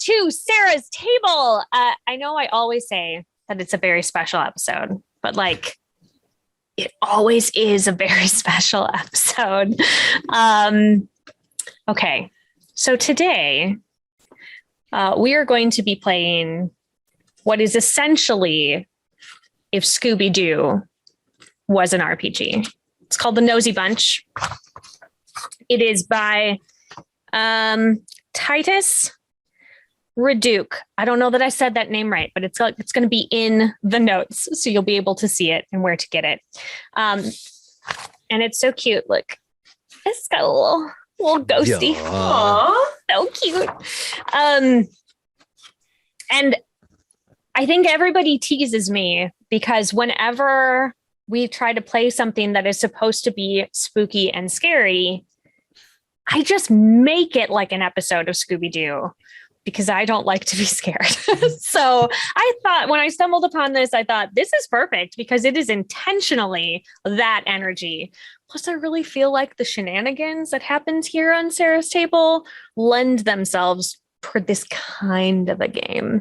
to Sarah's Table. I know I always say that it's a very special episode, but like it always is a very special episode. Okay, so today we are going to be playing what is essentially if Scooby-Doo was an RPG. It's called the Nosy Bunch. It is by Titus Rduch. I don't know that I said that name right, but it's going to be in the notes, so you'll be able to see it and where to get it. And it's so cute. Look, it's got a little ghosty. Aww, so cute. And I think everybody teases me because whenever we try to play something that is supposed to be spooky and scary, I just make it like an episode of Scooby-Doo because I don't like to be scared. So I thought when I stumbled upon this, I thought this is perfect because it is intentionally that energy. Plus, I really feel like the shenanigans that happens here on Sarah's Table lend themselves for this kind of a game.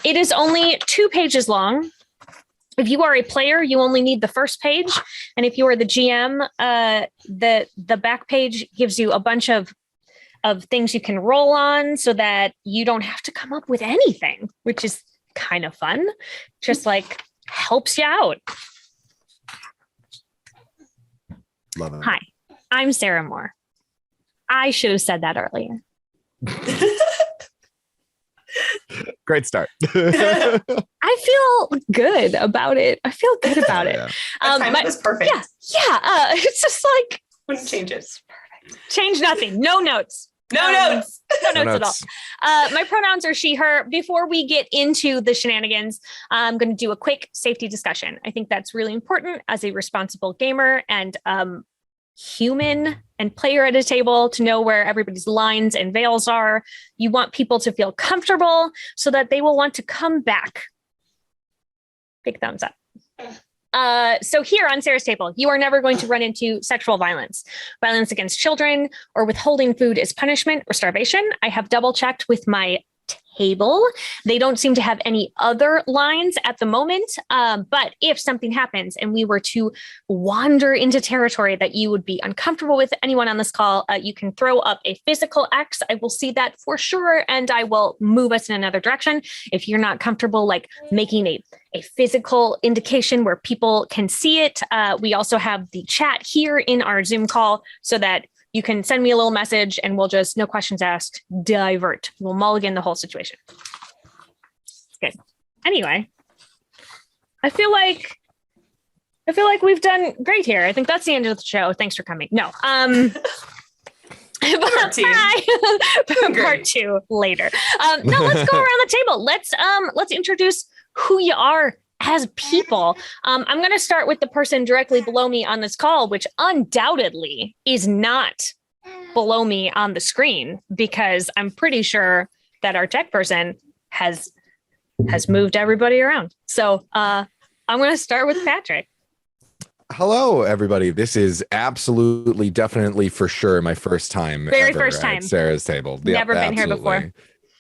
It is only 2 pages long. If you are a player, you only need the first page. And if you are the GM, the back page gives you a bunch of things you can roll on so that you don't have to come up with anything, which is kind of fun. Just like helps you out. Love it. Hi, I'm Sarah Moore. I should have said that earlier. Great start. I feel good about it. It. Yeah. Timing was perfect. Yeah. It's just like wouldn't change it. Perfect. Change nothing. No notes. No notes at all. My pronouns are she, her. Before we get into the shenanigans, I'm going to do a quick safety discussion. I think that's really important as a responsible gamer and human and player at a table to know where everybody's lines and veils are. You want people to feel comfortable so that they will want to come back. Big thumbs up. So here on Sarah's Table, you are never going to run into sexual violence against children, or withholding food as punishment or starvation. I have double checked with my table. They don't seem to have any other lines at the moment. But if something happens and we were to wander into territory that you would be uncomfortable with, anyone on this call, you can throw up a physical X. I will see that for sure. And I will move us in another direction. If you're not comfortable, like making a physical indication where people can see it. We also have the chat here in our Zoom call so that you can send me a little message and we'll just, no questions asked, divert. We'll mulligan the whole situation. Good. Anyway, I feel like we've done great here. I think that's the end of the show. Thanks for coming. No. Part 2 later. No, let's go around the table. Let's introduce who you are as people. I'm going to start with the person directly below me on this call, which undoubtedly is not below me on the screen because I'm pretty sure that our tech person has moved everybody around. So I'm going to start with Patrick. Hello, everybody. This is absolutely, definitely, for sure, my first time. Very first time. At Sarah's Table. Never been here before.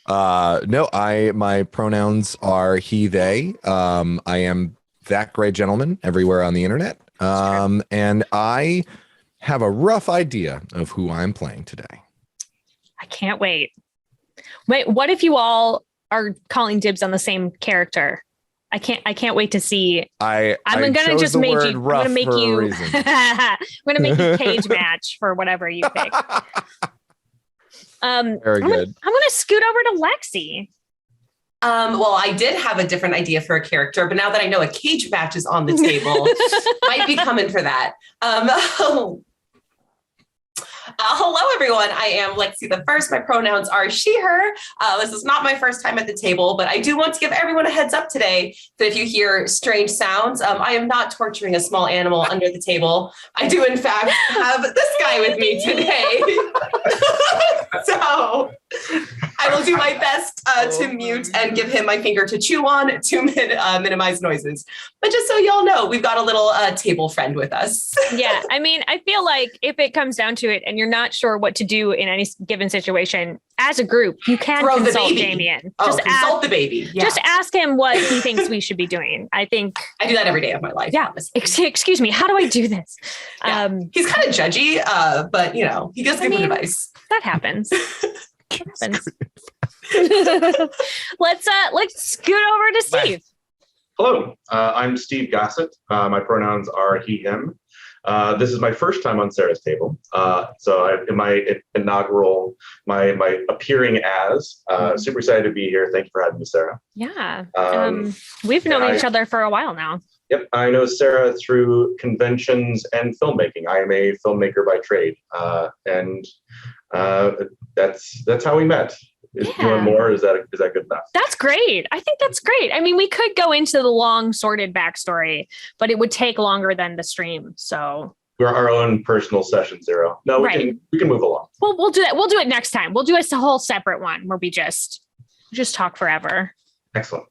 No, my pronouns are he, they. I am that great gentleman everywhere on the internet. And I have a rough idea of who I'm playing today. I can't wait. Wait, what if you all are calling dibs on the same character? I can't wait to see. I'm gonna just make you. I'm gonna make you. I'm gonna make you cage match for whatever you pick. Very good. I'm gonna scoot over to Lexi. Well, I did have a different idea for a character, but now that I know a cage match is on the table, might be coming for that. Hello, everyone. I am Lexi the First. My pronouns are she, her. This is not my first time at the table, but I do want to give everyone a heads up today that if you hear strange sounds, I am not torturing a small animal under the table. I do, in fact, have this guy with me today. So I will do my best to mute and give him my finger to chew on to minimize noises. But just so y'all know, we've got a little table friend with us. Yeah, I mean, I feel like if it comes down to it and you're not sure what to do in any given situation, as a group, you can Throw the consult baby. Damien. Just consult the baby. Yeah. Just ask him what he thinks we should be doing. I think I do that every day of my life. Yeah. Honestly. Excuse me, how do I do this? Yeah. He's kind of judgy, but he gives good advice. That happens. Let's scoot over to Steve. Hello, I'm Steve Gossett. My pronouns are he, him. This is my first time on Sarah's table. So in my inaugural, my appearing as, super excited to be here. Thank you for having me, Sarah. Yeah. We've known each other for a while now. Yep. I know Sarah through conventions and filmmaking. I am a filmmaker by trade. And that's how we met. Is you want more? Is that good enough? That's great. I think that's great. I mean, we could go into the long sorted backstory, but it would take longer than the stream. So We're our own personal session zero. No, we can move along. Well, we'll do that. We'll do it next time. We'll do a whole separate one where we just talk forever. Excellent.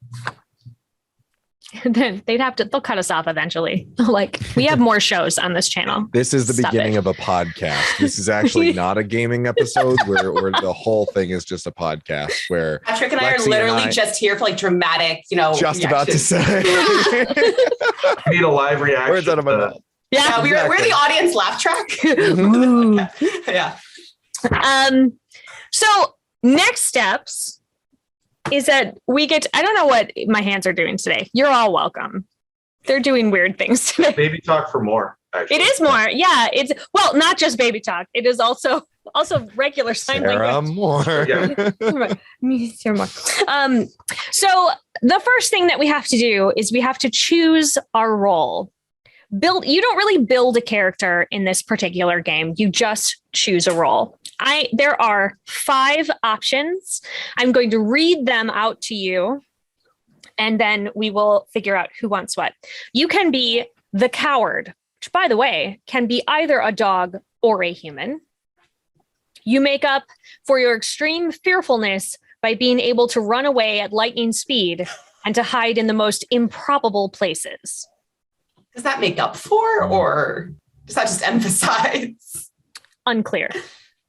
And then they'll cut us off eventually. Like, we have more shows on this channel. This is the Stop beginning it. of a podcast. This is actually not a gaming episode where the whole thing is just a podcast where Patrick and I Lexi are literally and I- just here for like dramatic, just about to say. I need a live reaction. Words out of my mouth. Yeah, Yeah. we're the audience laugh track. Yeah. So next steps is that we get, I don't know what my hands are doing today. You're all welcome. They're doing weird things today. Baby talk for more. Actually. It is more. Yeah. It's, well, not just baby talk. It is also regular sign Sarah language. Moore. Yeah. So the first thing that we have to do is we have to choose our role. You don't really build a character in this particular game. You just choose a role. There are 5 options. I'm going to read them out to you, and then we will figure out who wants what. You can be the coward, which, by the way, can be either a dog or a human. You make up for your extreme fearfulness by being able to run away at lightning speed and to hide in the most improbable places. Does that make up for, or does that just emphasize? Unclear.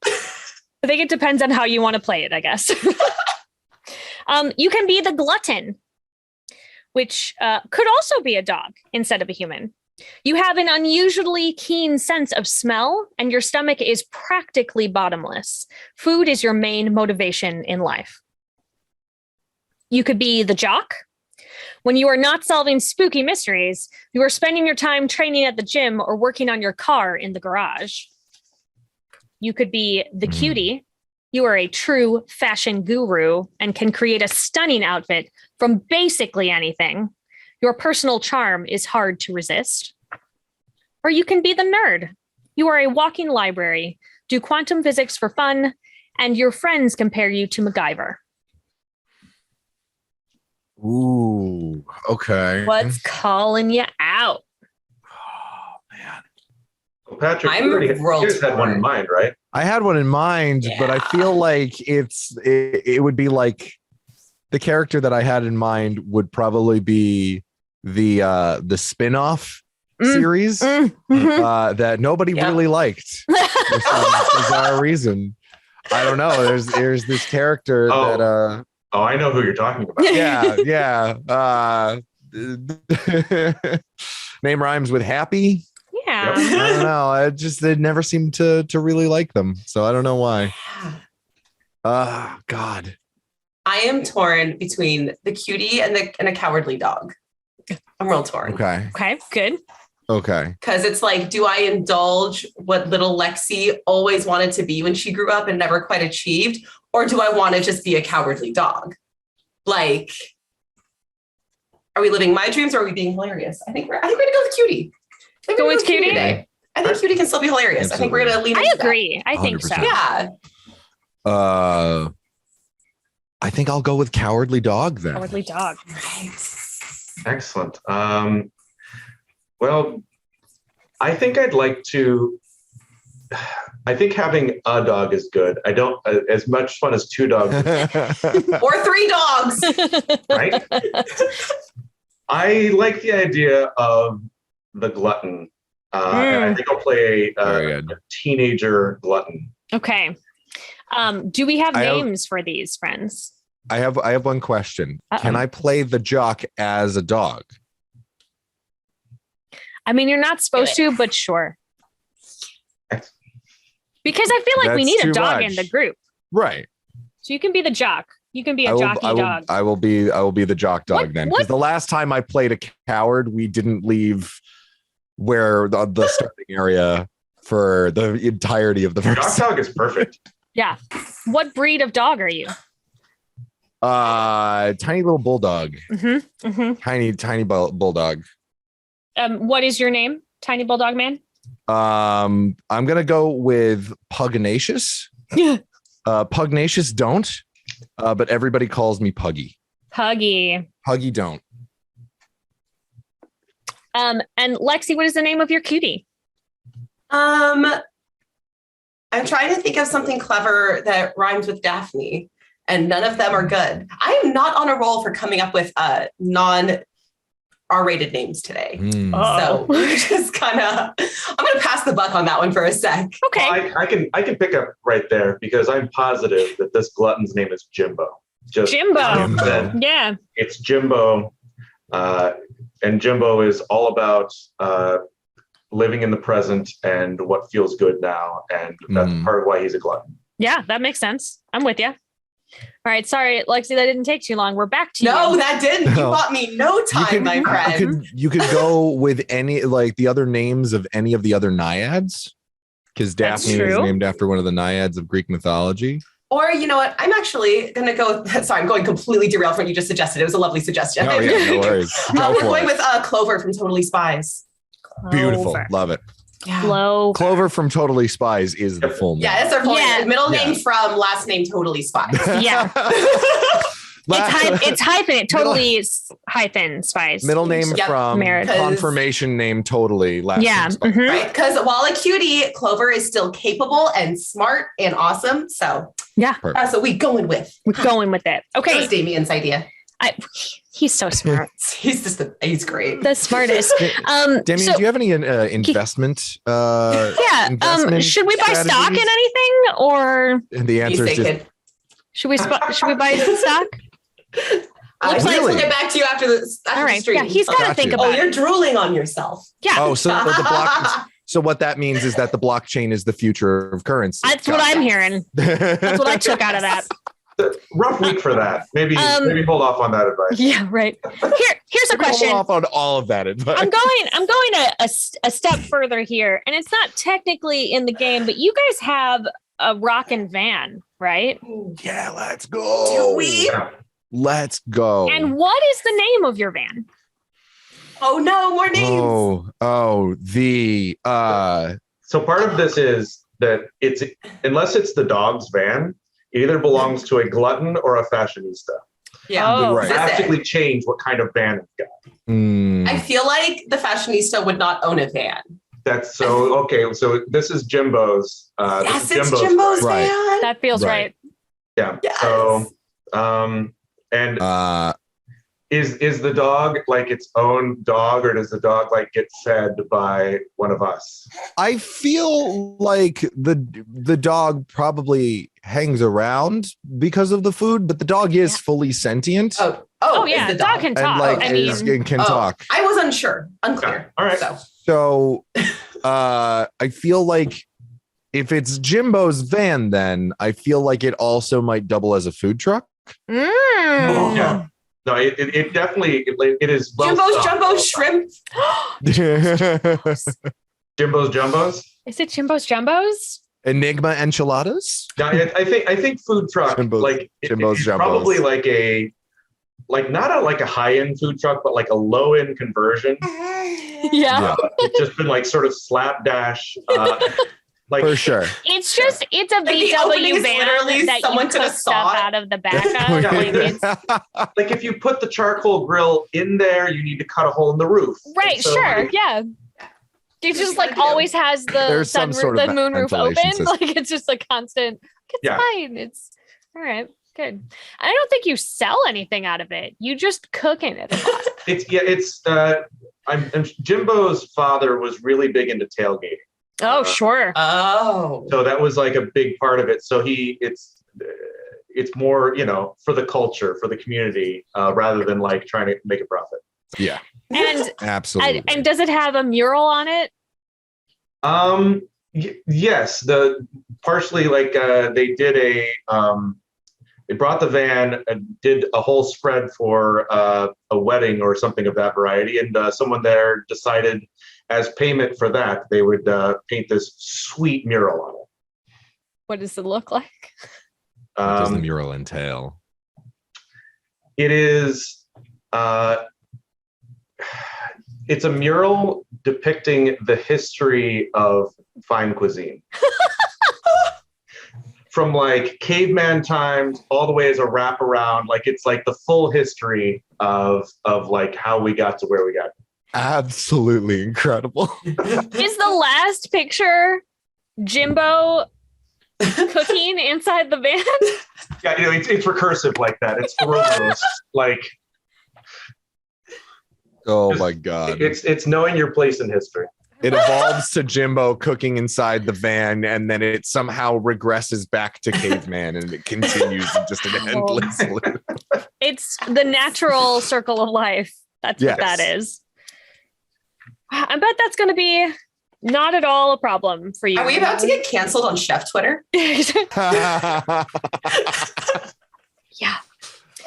I think it depends on how you want to play it, I guess. You can be the glutton, which could also be a dog instead of a human. You have an unusually keen sense of smell, and your stomach is practically bottomless. Food is your main motivation in life. You could be the jock. When you are not solving spooky mysteries, you are spending your time training at the gym or working on your car in the garage. You could be the cutie. You are a true fashion guru and can create a stunning outfit from basically anything. Your personal charm is hard to resist. Or you can be the nerd. You are a walking library, do quantum physics for fun, and your friends compare you to MacGyver. Ooh, okay. What's calling you out? Oh, man. Well, Patrick, I'm you world just had one in torn. mind, right? I had one in mind, but I feel like it would be like the character that I had in mind would probably be the spin-off series that nobody really liked for some bizarre reason. I don't know. There's this character that Oh, I know who you're talking about. yeah. Name rhymes with happy. Yeah. I don't know. They never seemed to really like them. So I don't know why. God. I am torn between the cutie and a cowardly dog. I'm real torn. Okay. Okay, good. Okay. Because it's like, do I indulge what little Lexi always wanted to be when she grew up and never quite achieved? Or do I want to just be a cowardly dog? Like, are we living my dreams or are we being hilarious? I think we're going to go with Cutie. Go with Cutie today. I think Cutie can still be hilarious. Absolutely. I think we're going to lean I into that. agree. I think so. 100%. Yeah. I think I'll go with cowardly dog then. Cowardly dog. Excellent. Well, I think I'd like to. I think having a dog is good. I don't as much fun as 2 dogs, Or 3 dogs. right? I like the idea of the glutton. And I think I'll play a teenager glutton. Okay. Do we have names for these friends? I have one question. Uh-oh. Can I play the jock as a dog? I mean, you're not supposed to, but sure. Because I feel like we That's need a too dog much. in the group. Right. So you can be the jock. You can be a jockey dog. I will be the jock dog What- then. what- Because the last time I played a coward, we didn't leave where the starting area for the entirety of the Jock first. dog is perfect. Yeah. What breed of dog are you? Tiny little bulldog. Mm-hmm. Mm-hmm. Tiny bulldog. What is your name? Tiny Bulldog Man? I'm gonna go with Pugnacious. Yeah. Pugnacious Don't. But everybody calls me Puggy. Puggy. Puggy Don't. And Lexi, what is the name of your cutie? I'm trying to think of something clever that rhymes with Daphne, and none of them are good. I am not on a roll for coming up with non-R-rated names today. So we're just I'm gonna pass the buck on that one for a sec. Okay. Well, I can pick up right there because I'm positive that this glutton's name is Jimbo. Just Jimbo. then. Yeah. It's Jimbo, and Jimbo is all about living in the present and what feels good now, and that's part of why he's a glutton. Yeah, that makes sense. I'm with you. All right. Sorry, Lexi, that didn't take too long. We're back to you. No, that didn't. You No. bought me no time, my friend. You could go with any like the other names of any of the other naiads, because That's Daphne is true. named after one of the naiads of Greek mythology. Or you know what? I'm actually going to go with, sorry, I'm going completely derailed from what you just suggested. It was a lovely suggestion. Oh yeah, no worries. Go We're for going it. with Clover from Totally Spies. Beautiful, Clover. love it. Yeah. Clover from Totally Spies is the full name. Yeah, that's their full Yeah. name. Middle name Yeah. from last name Totally Spies. Yeah. It's hyphen. Totally hyphen spies. Middle name Yep. from Married. confirmation name totally. Last Yeah. name Spies. Mhm. Right? Because while a cutie, Clover is still capable and smart and awesome. So Yeah. that's what we going with. We're going with it. Okay. Okay. That's Damien's idea. He's so smart. He's just he's great. The smartest. Damien, So- do you have any investment? Yeah. investment Should we buy stock in strategies? anything, or And the answer is just should we buy stock? Looks like Really? we'll get back to you after the All right. stream. Yeah, he's got to Got think you. Oh, about you're it. drooling on yourself. Yeah. oh, so the block. So what that means is that the blockchain is the future of currency. That's what I'm hearing. That's what I took out of that. Rough week for that. Maybe hold off on that advice. Yeah. Right. Here's a question. Hold off on all of that advice. I'm going a step further here, and it's not technically in the game, but you guys have a rockin' van, right? Yeah, let's go. Do we? Yeah. Let's go. And what is the name of your van? Oh no, more names. The So part of this is that it's unless it's the dog's van, it either belongs to a glutton or a fashionista. Yeah. Oh, right. Drastically change what kind of van it's got. I feel like the fashionista would not own a van. That's so okay. So this is Jimbo's. Yes, this is Oh, it's Jimbo's Right. van. That feels Right. right. Yeah. Yes. So and is the dog like its own dog, or does the dog like get fed by one of us? I feel like the dog probably hangs around because of the food, but the dog is fully sentient Oh is yeah, the dog can and talk. like I mean, can Oh, talk. I was unclear. Yeah. All right. So So I feel like if it's Jimbo's van, then I feel like it also might double as a food truck. Yeah. No, it definitely it is well Jimbo's stocked. Jumbo Shrimp. Jimbo's Jumbos. Is it Jimbo's Jumbos? Enigma enchiladas. No, I think food truck Jimbo's- like Jimbo's it's Jumbos. probably like a not a high end food truck, but like a low end conversion. Yeah. It's just been like sort of slapdash. Like For sure. It's a the opening VW is literally van that you someone took cook a stuff saw. out of the back of. Yeah, Like, it's, like if you put the charcoal grill in there, you need to cut a hole in the roof. right, And so, sure. like, Yeah. It just like always has the There's some sort of moonroof open. ventilation system. Like it's just a constant. It's fine. It's all right. Good. I don't think you sell anything out of it. You just cook in it a lot. Jimbo's father was really big into tailgating. Oh, sure. Oh. So that was like a big part of it. So it's more, for the culture, for the community, rather than like trying to make a profit. Yeah. And absolutely. And does it have a mural on it? Yes. Partially like they did they brought the van and did a whole spread for a wedding or something of that variety. And someone there decided as payment for that, they would paint this sweet mural on it. What does it look like? What does the mural entail? It is, it's a mural depicting the history of fine cuisine. From like caveman times all the way as a wraparound, like it's like the full history of like how we got to where we got. Absolutely incredible. Is the last picture Jimbo cooking inside the van? Yeah, it's recursive like that. It's morose, like. Oh my God! It's knowing your place in history. It evolves to Jimbo cooking inside the van, and then it somehow regresses back to caveman, and it continues in just an endless loop. It's the natural circle of life. That's what that is. I bet that's going to be not at all a problem for you. Are we about to get canceled on Chef Twitter? Yeah.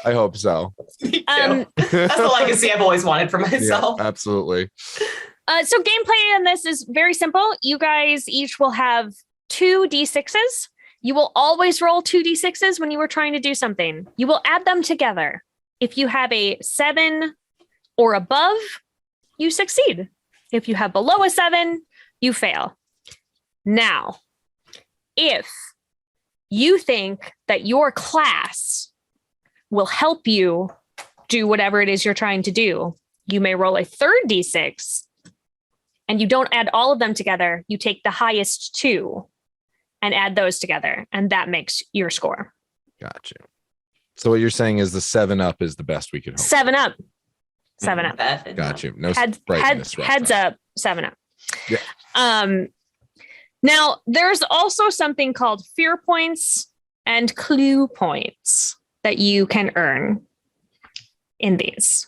I hope so. That's the legacy I've always wanted for myself. Yeah, absolutely. So gameplay in this is very simple. You guys each will have 2 d6s. You will always roll 2 d6s when you are trying to do something. You will add them together. If you have a 7 or above, you succeed. If you have below a 7, you fail. Now, if you think that your class will help you do whatever it is you're trying to do, you may roll a 3rd d6. And you don't add all of them together. You take the highest 2 and add those together. And that makes your score. Gotcha. So what you're saying is the 7-up is the best we could hope. 7-up. 7-up. Gotcha. No heads up, 7-up. Yeah. Now, there's also something called fear points and clue points that you can earn in these.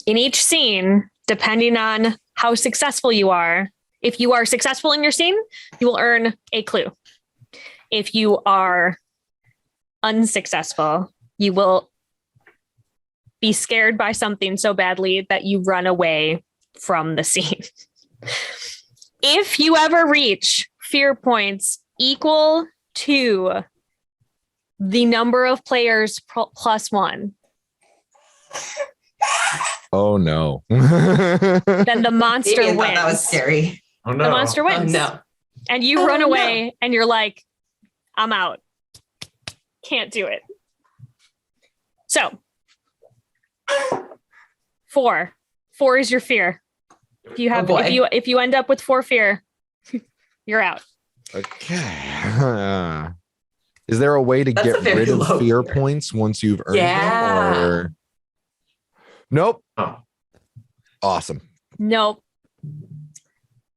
In each scene, depending on how successful you are. If you are successful in your scene, you will earn a clue. If you are unsuccessful, you will be scared by something so badly that you run away from the scene. If you ever reach fear points equal to the number of players plus 1, oh no. then the monster wins. That was scary. Oh no. The monster wins. Oh, no. And you run away and you're like, I'm out. Can't do it. So 4 is your fear. If you have if you end up with 4 fear, you're out. Okay. Is there a way to That's get rid of fear points once you've earned them? Or nope. Oh. Awesome. Nope.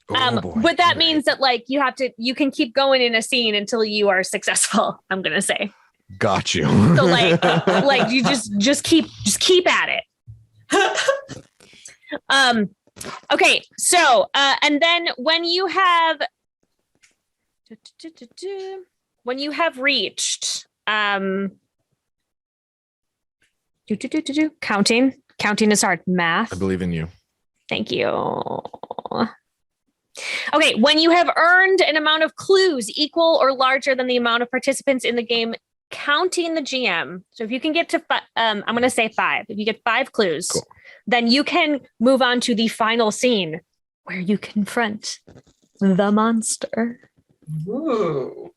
Oh, boy. But that means that like you can keep going in a scene until you are successful, I'm gonna say. Got you. So like you just keep at it. Okay, so and then when you have reached counting is hard. Math. I believe in you. Thank you. Okay, when you have earned an amount of clues equal or larger than the amount of participants in the game, counting the GM. So if you can get to, I'm going to say 5. If you get 5 clues, cool. Then you can move on to the final scene where you confront the monster. Ooh.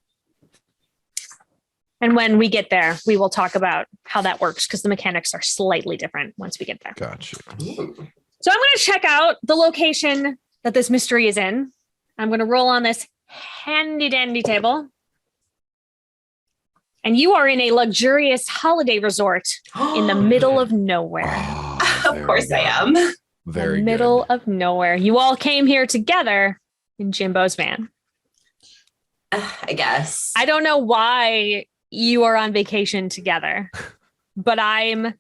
And when we get there, we will talk about how that works because the mechanics are slightly different once we get there. Gotcha. So I'm going to check out the location that this mystery is in. I'm going to roll on this handy dandy table. And you are in a luxurious holiday resort in the middle of nowhere. Oh, Of course I am. Very the middle good. of nowhere. You all came here together in Jimbo's van. I guess. I don't know why you are on vacation together, but I'm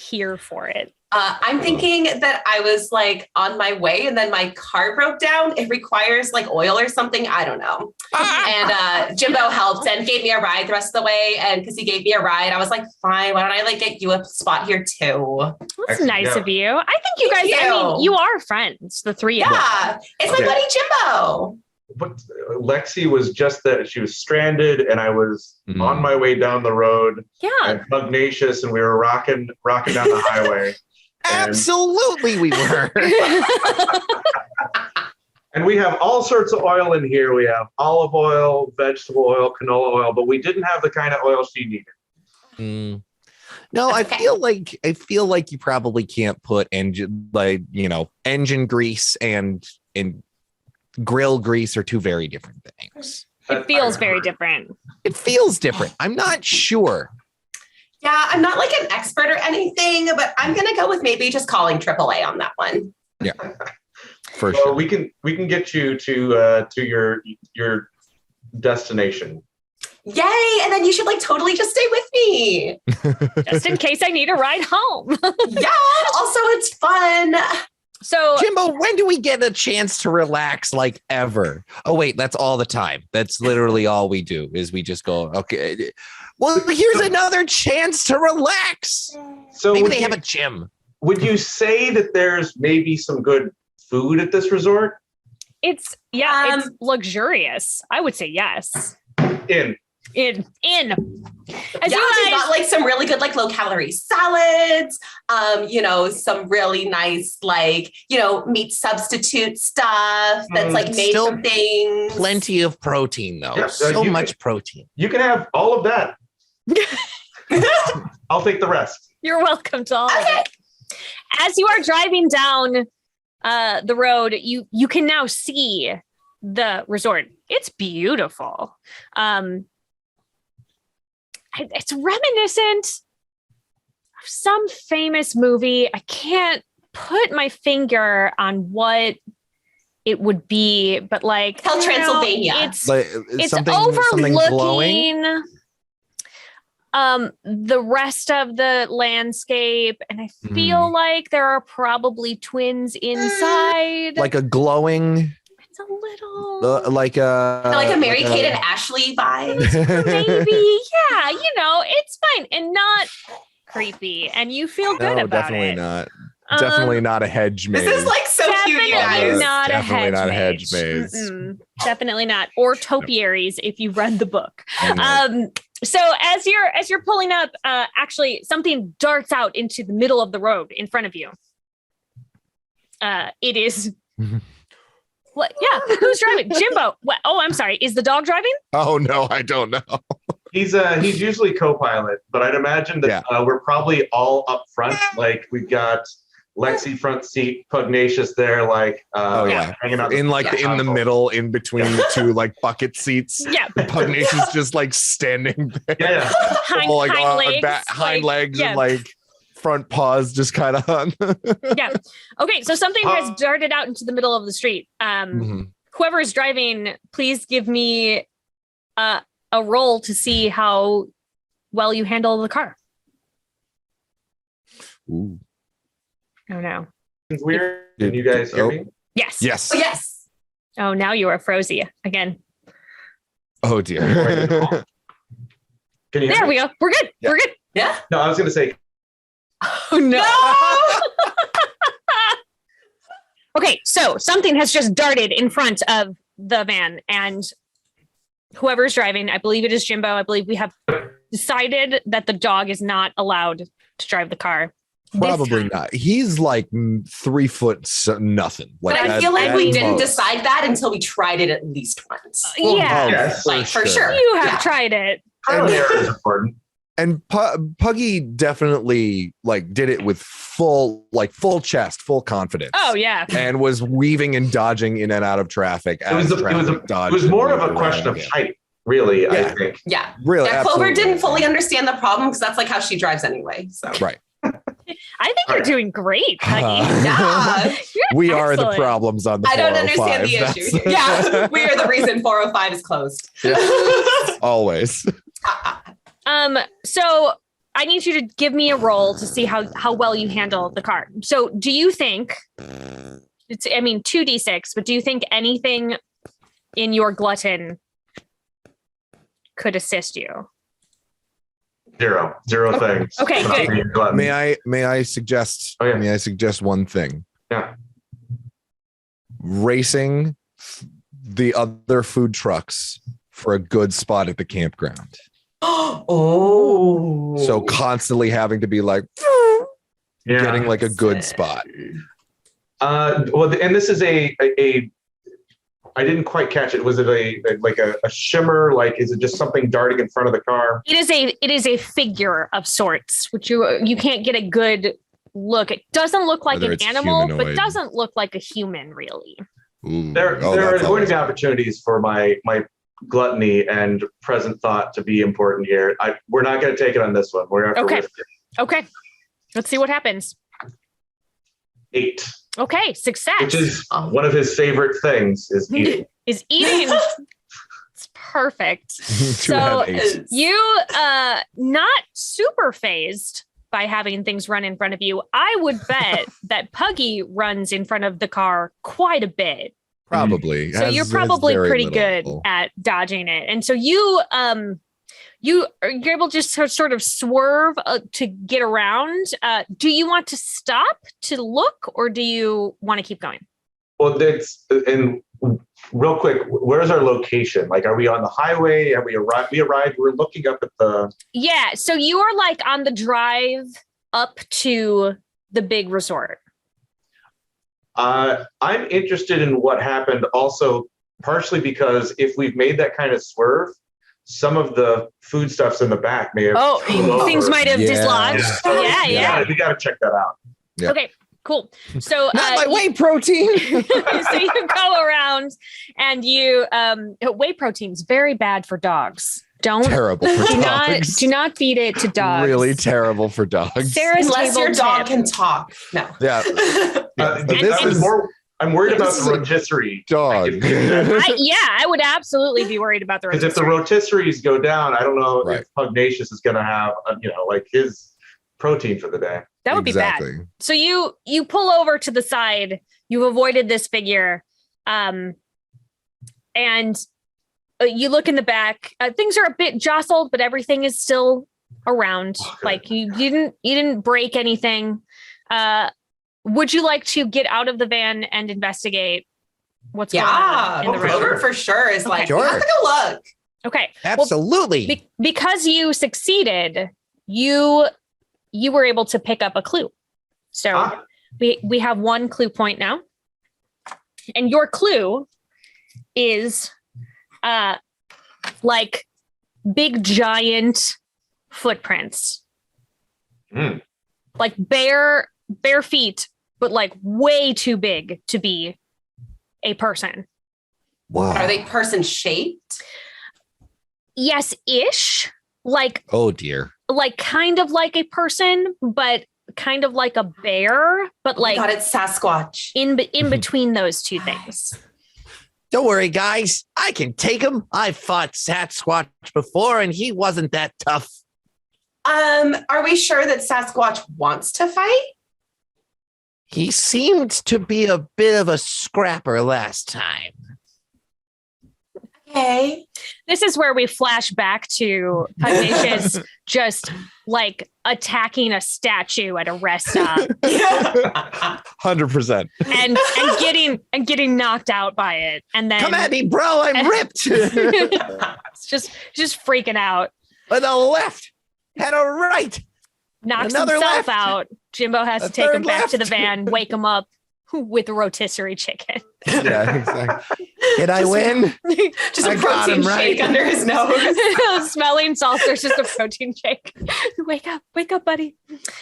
here for it. I'm thinking that I was like on my way and then my car broke down. It requires like oil or something. I don't know. And Jimbo helped and gave me a ride the rest of the way. And because he gave me a ride, I was like, fine, why don't I like get you a spot here too? That's nice of you. I think you guys, Thank I mean, you. you are friends, the three of you. Yeah, it's my Okay. buddy Jimbo. But Lexi was just that she was stranded, and I was on my way down the road, Yeah. and Pugnacious, and we were rocking down the highway. And- Absolutely, we were. And we have all sorts of oil in here. We have olive oil, vegetable oil, canola oil, but we didn't have the kind of oil she needed. No, I That's okay. feel like you probably can't put engine grease and grill grease are two very different things. It feels very different. It feels different. I'm not sure. Yeah, I'm not like an expert or anything, but I'm gonna go with maybe just calling AAA on that one. For So sure. we can get you to your destination. Yay! And then you should like totally just stay with me. Just in case I need a ride home. Yeah. Also, it's fun. So Jimbo, when do we get a chance to relax like ever? Oh, wait, that's all the time. That's literally all we do is we just go, okay. Well, here's another chance to relax. So Maybe would they you, have a gym. would you say that there's maybe some good food at this resort? it's luxurious. I would say yes. In. In. As Yeah, you they guys, got like some really good like low calorie salads, some really nice like, meat substitute stuff that's like made Still from things. Plenty of protein, though. Yeah, So you much can- protein. You can have all of that. I'll take the rest. you're welcome to all of Okay. it. As you are driving down the road, you can now see the resort. It's beautiful. It's reminiscent of some famous movie. I can't put my finger on what it would be, but like Tell Transylvania. It's Like, something glowing. overlooking the rest of the landscape, and I feel like there are probably twins inside. Like a glowing, it's a little like a Mary-Kate and Ashley vibes. maybe, yeah, it's fine and not creepy, and you feel good No, about definitely it. not. Definitely not a hedge maze. This is like so cute, you Definitely guys. not a Definitely hedge not a maze. hedge maze. Mm-mm. Definitely not. Or topiaries if you've read the book. I know. So as you're pulling up, actually something darts out into the middle of the road in front of you. It is what? Yeah, who's driving? Jimbo. What? Oh, I'm sorry. Is the dog driving? Oh no, I don't know. He's usually co-pilot, but I'd imagine that we're probably all up front. Like we've got Lexi front seat, Pugnacious there, like hanging out In like in the middle, in between the two like bucket seats. Yeah. Pugnacious just like standing there. Yeah. Hind legs, and like front paws just kind of on. Yeah. Okay. So something has darted out into the middle of the street. Whoever is driving, please give me a roll to see how well you handle the car. Ooh. Oh no. It's weird. Can you guys hear me? Yes. Yes. Oh, yes. Oh, now you are frozy again. Oh dear. Can you hear There me? we go. We're good. Yeah. We're good. Yeah. No, I was going to say, Oh no. Okay, so something has just darted in front of the van, and whoever's driving, I believe it is Jimbo. I believe we have decided that the dog is not allowed to drive the car. This Probably time. not. He's like 3 foot nothing. But I at- feel like at we didn't most. decide that until we tried it at least once. Yeah, yes, Like for sure. you have Yeah. tried it. trial and error is important. And Puggy definitely like did it with full chest, full confidence. Oh yeah. And was weaving and dodging in and out of traffic. It was more of a question of height, really, I think. Yeah. Really. Yeah, Clover didn't fully understand the problem because that's like how she drives anyway. So Right. I think you're doing great, Puggy. yeah. We are the excellent. problems on the I don't 405. understand the issue. Yeah. We are the reason 405 is closed. Yeah. Always. So I need you to give me a roll to see how well you handle the car. So do you think 2d6, but do you think anything in your glutton could assist you? Zero things. Okay, good. May I suggest one thing? Yeah. Racing the other food trucks for a good spot at the campground. Oh. So constantly having to be like getting like a good spot. Well, and this is a I didn't quite catch it. Was it a shimmer? Like, is it just something darting in front of the car? It is a figure of sorts, which you can't get a good look. It doesn't look like an animal, humanoid. but doesn't look like a human, really. Ooh. There are going to be opportunities for my gluttony and present thought to be important here. We're not going to take it on this one. We're going to have to risk it. Okay. Let's see what happens. 8. Okay, success. Which is one of his favorite things is eating. It's perfect. So you not super phased by having things run in front of you. I would bet that Puggy runs in front of the car quite a bit. Probably. So you're probably pretty good at dodging it. And so you're able to just sort of swerve to get around. Do you want to stop to look, or do you want to keep going? Well, and real quick, where's our location? Like, are we on the highway? Have we arrived? We're looking up at the... Yeah, so you are like on the drive up to the big resort. I'm interested in what happened also, partially because if we've made that kind of swerve, some of the foodstuffs in the back may have... things might have dislodged. Yeah. We got to check that out. Yeah. Okay, cool. So not my whey protein. So you go around and you whey protein's very bad for dogs. Terrible for dogs. Do not feed it to dogs. Really terrible for dogs. Sarah's Unless your dog can talk. No. Yeah. I'm worried about the rotisserie dog. I would absolutely be worried about the rotisserie. Because if the rotisseries go down, I don't know if Pugnacious is going to have, like his protein for the day. That would be bad. So you pull over to the side. You've avoided this figure, and you look in the back. Things are a bit jostled, but everything is still around. Okay. Like you didn't break anything. Would you like to get out of the van and investigate what's going on in the road? For sure is like, sure. Have to go look. Okay. Absolutely. Well, because you succeeded, you were able to pick up a clue. So we have one clue point now. And your clue is like big giant footprints. Like bare feet, but like way too big to be a person. Wow. Are they person shaped? Yes-ish. Like, oh dear. Like kind of like a person, but kind of like a bear, but like it's Sasquatch. In between those two things. Don't worry, guys. I can take him. I fought Sasquatch before, and he wasn't that tough. Are we sure that Sasquatch wants to fight? He seemed to be a bit of a scrapper last time. Okay. This is where we flash back to Pugnacious just like attacking a statue at a rest stop. 100%. and getting knocked out by it. And then come at me, bro. I'm ripped. It's just freaking out. On the left and a right. Knocks Another himself left. out. Jimbo has to take him back to the van, wake him up. with rotisserie chicken. Yeah, exactly. Did I win? Just a I got protein him right. shake under his nose. Smelling salt, there's just a protein shake. Wake up, buddy.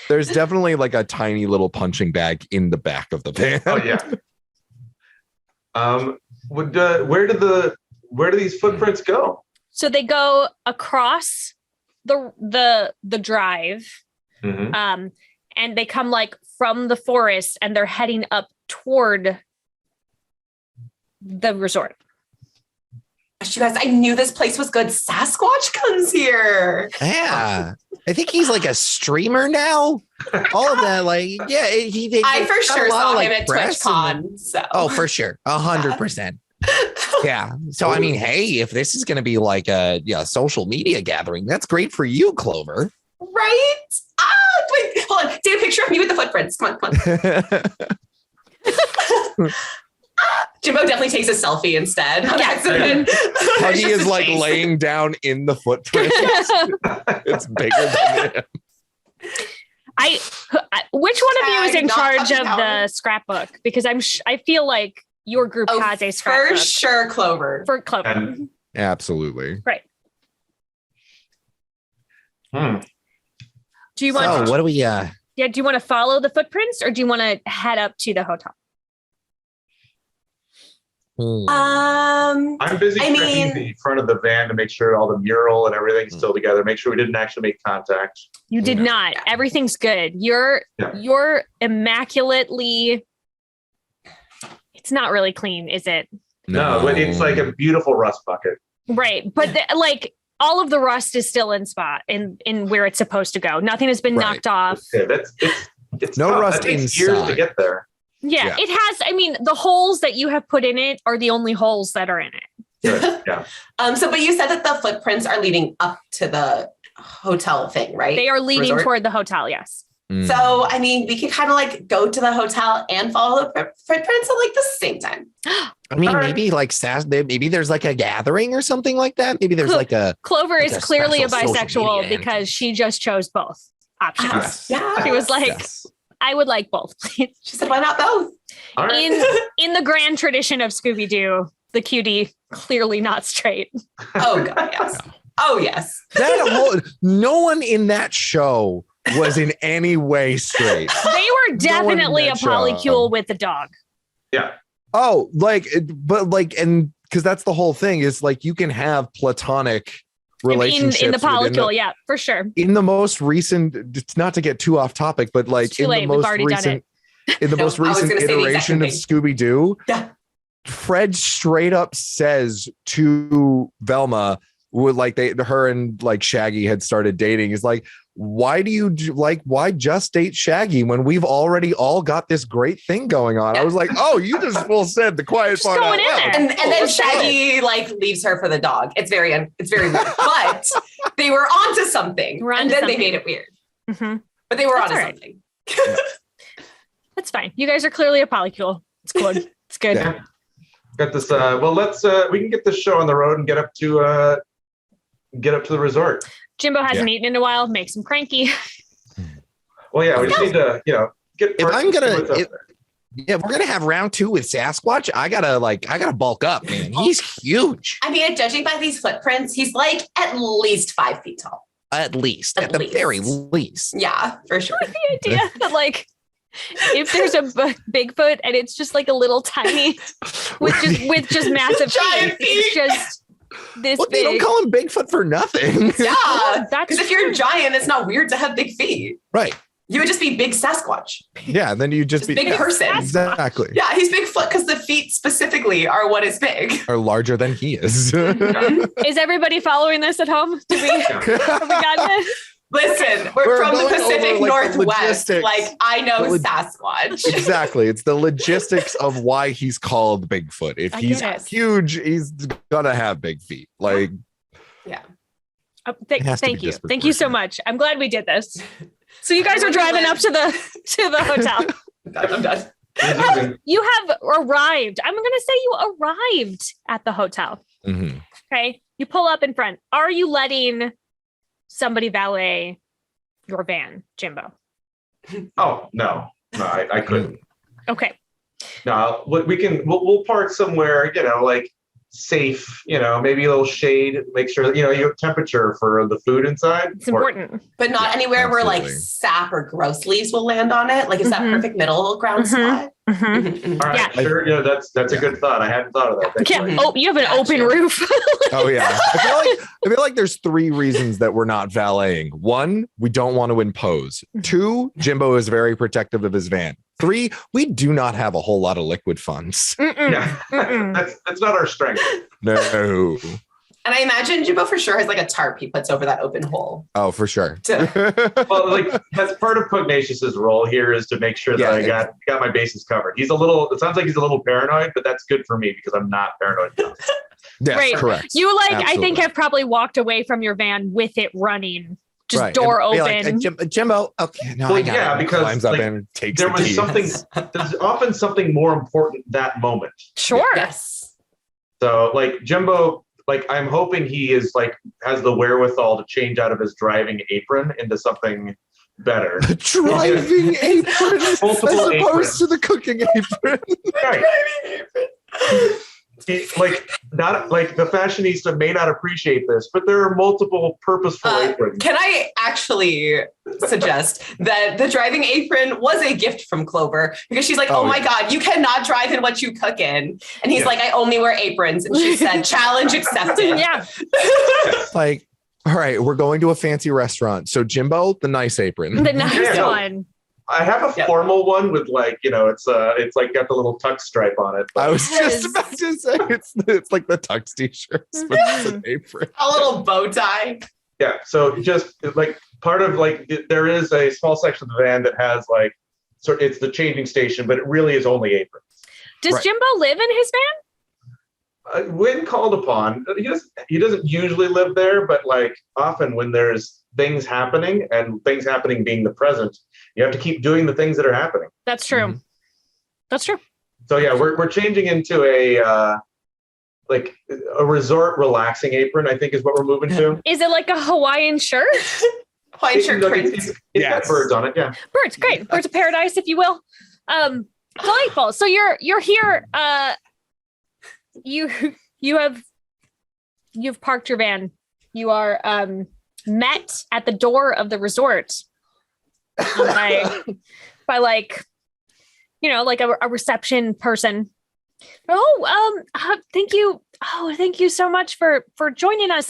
There's definitely like a tiny little punching bag in the back of the van. Oh yeah. Where do these footprints go? So they go across the drive, Mhm. and they come like from the forest, and they're heading up toward the resort. Gosh, you guys, I knew this place was good. Sasquatch comes here. Yeah. I think he's like a streamer now. All of that, like, yeah. I for got a sure lot saw of, like, him at press and TwitchCon. So. Oh, for sure. 100%. Yeah. So, I mean, hey, if this is going to be like a social media gathering, that's great for you, Clover. Right? Wait, hold on. Take a picture of me with the footprints. Come on. Jimbo definitely takes a selfie instead on accident. Huggy is like laying down in the footprint. It's bigger than him. Which one of you is in Not charge touching of that the one. scrapbook? Because I feel like your group has a For scrapbook sure, Clover. for Clover. And- Absolutely. Right. Hmm. Do you want? So, what do we? Do you want to follow the footprints, or do you want to head up to the hotel? Um, I'm busy I checking mean- the front of the van to make sure all the mural and everything's still together. Make sure we didn't actually make contact. You did Yeah. not. Everything's good. You're immaculately. It's not really clean, is it? No, but it's like a beautiful rust bucket. Right, but like all of the rust is still in where it's supposed to go. Nothing has been Right. knocked off. Yeah, it's No tough. rust That takes years to inside. get there. Yeah, it has. I mean, the holes that you have put in it are the only holes that are in it. Good. Yeah. but you said that the footprints are leading up to the hotel thing, right? They are leading Resort? toward the hotel. Yes. Mm. So, I mean, we could kind of like go to the hotel and follow the footprints at like the same time. I mean, All right. maybe like maybe there's like a gathering or something like that. Maybe there's like a Clover Like is a clearly a special social bisexual media because she just chose both options. Yes. Yeah. She was like, Yes. I would like both. She said, why not both? All right. in the grand tradition of Scooby-Doo, the cutie clearly not straight. Oh, God, yes. Oh, yes. no one in that show was in any way straight. They were definitely a that show. polycule with the dog. Oh, and because that's the whole thing is like you can have platonic relationships in the within polycule, yeah, for sure. in the most recent, it's not to get too off topic, but like It's too in late. the We've most already done recent, in the No, most I was recent gonna say the exact iteration same of thing. Scooby-Doo, Yeah. Fred straight up says to Velma, her and like Shaggy had started dating. Is like, why just date Shaggy when we've already all got this great thing going on? I was like, oh, you just full said the quiet Just part out going in loud. there. And then let's go. Shaggy like leaves her for the dog. It's very weird. But they were onto something. We're and onto then something. they made it weird. Mhm. But they were That's onto all right. something. That's fine. You guys are clearly a polycule. It's good. It's good. Yeah. Got this. Let's. We can get this show on the road and get up to the resort. Jimbo hasn't eaten in a while. Makes him cranky. Well, yeah, we just need to, get. If I'm gonna- see what's up if- there. Yeah, we're gonna have round 2 with Sasquatch. I gotta bulk up, man. He's huge. I mean, judging by these footprints, he's like at least 5 feet tall. At least, At at the least. very least. Yeah, for sure. The idea that like if there's a Bigfoot and it's just like a little tiny with just massive Giant feet, it's feet. just this Well, they don't big. call him Bigfoot for nothing. Yeah. That's Because if you're a giant, it's not weird to have big feet. Right. You would just be big Sasquatch. Yeah, and then you just Just big person. exactly Yeah, he's Bigfoot because the feet specifically are what is big. are larger than he is. Is everybody following this at home? Have we gotten it? Listen, we're We're from the going over, Pacific like, the Northwest. logistics. Like, I know The log- Sasquatch. Exactly. It's the logistics of why he's called Bigfoot. If I he's get it. huge, he's gonna have big feet. Like, Oh, It has to be thank you. Thank you so disproportionate. much. I'm glad we did this. So you guys are driving up to the hotel. I'm done. You have arrived. I'm going to say you arrived at the hotel. mhm. Okay. You pull up in front. Are you letting somebody valet your van, Jimbo? Oh no, I couldn't. Okay. No, we'll park somewhere, like safe, maybe a little shade, make sure that, you have temperature for the food inside. It's important. But not anywhere where like absolutely. sap or gross leaves will land on it. Like, is that perfect middle ground spot? Mhm. All right, Yeah. sure. That's a good thought. I hadn't thought of that. Thank you. Yeah. Oh, you have an open roof. Oh yeah. I feel like there's 3 reasons that we're not valeting. 1, we don't want to impose. 2, Jimbo is very protective of his van. 3, we do not have a whole lot of liquid funds. Yeah, that's not our strength. No. And I imagine Jimbo for sure has like a tarp he puts over that open hole. Oh, for sure. Well, like that's part of Pugnacious's role here is to make sure that I got my bases covered. It sounds like he's a little paranoid, but that's good for me because I'm not paranoid enough. Yes, Right. correct. You Absolutely. I think have probably walked away from your van with it running, just door And be open. like, Jimbo. Okay, no, Well, I got yeah, it. because, Climbs up like, and takes There the was key. something. There's often something more important that moment. Sure. Yes. So like Jimbo, like I'm hoping he is like has the wherewithal to change out of his driving apron into something better. Driving apron as Multiple opposed aprons. to the cooking apron. Right. Like not like the fashionista may not appreciate this, but there are multiple purposeful aprons. Can I actually suggest that the driving apron was a gift from Clover because she's like, oh my God, you cannot drive in what you cook in. And he's like, I only wear aprons. And she said, challenge accepted. Yeah. Like, all right, we're going to a fancy restaurant. So Jimbo, the nice apron. The nice Yeah. one. I have a formal one with like, it's like got the little tux stripe on it. I But was just about to say it's like the tux t-shirts, but it's an apron. A little bow tie. yeah, so just like part of like there is a small section of the van that has like it's the changing station, but it really is only aprons. Does Right. Jimbo live in his van? When called upon, he doesn't usually live there, but like often when there's things happening and things happening being the present, you have to keep doing the things that are happening. That's true. Mhm. That's true. So yeah, we're changing into a resort relaxing apron, I think is what we're moving to. Is it like a Hawaiian shirt? Hawaiian shirt print. It's got birds on it, yeah. Birds, great. Birds of paradise, if you will. Delightful. So you're here. You've parked your van. You are met at the door of the resort by like, like a reception person. Thank you. Oh, thank you so much for joining us.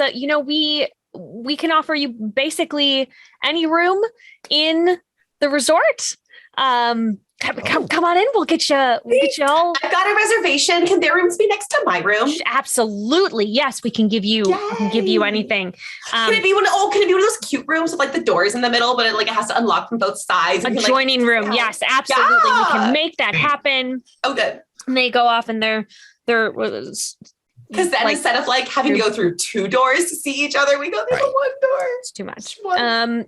We can offer you basically any room in the resort. Come on in. We'll get you all. I've got a reservation. Can their rooms be next to my room? Absolutely. Yes, we can give you anything. Can it be one of those cute rooms with like the doors in the middle, but it has to unlock from both sides? A And joining room. yeah. Yes, absolutely. We Yeah. can make that happen. Oh, good. And they go off and they're Because then instead of like having to go through 2 doors to see each other, we go through the one door. it's too much. One.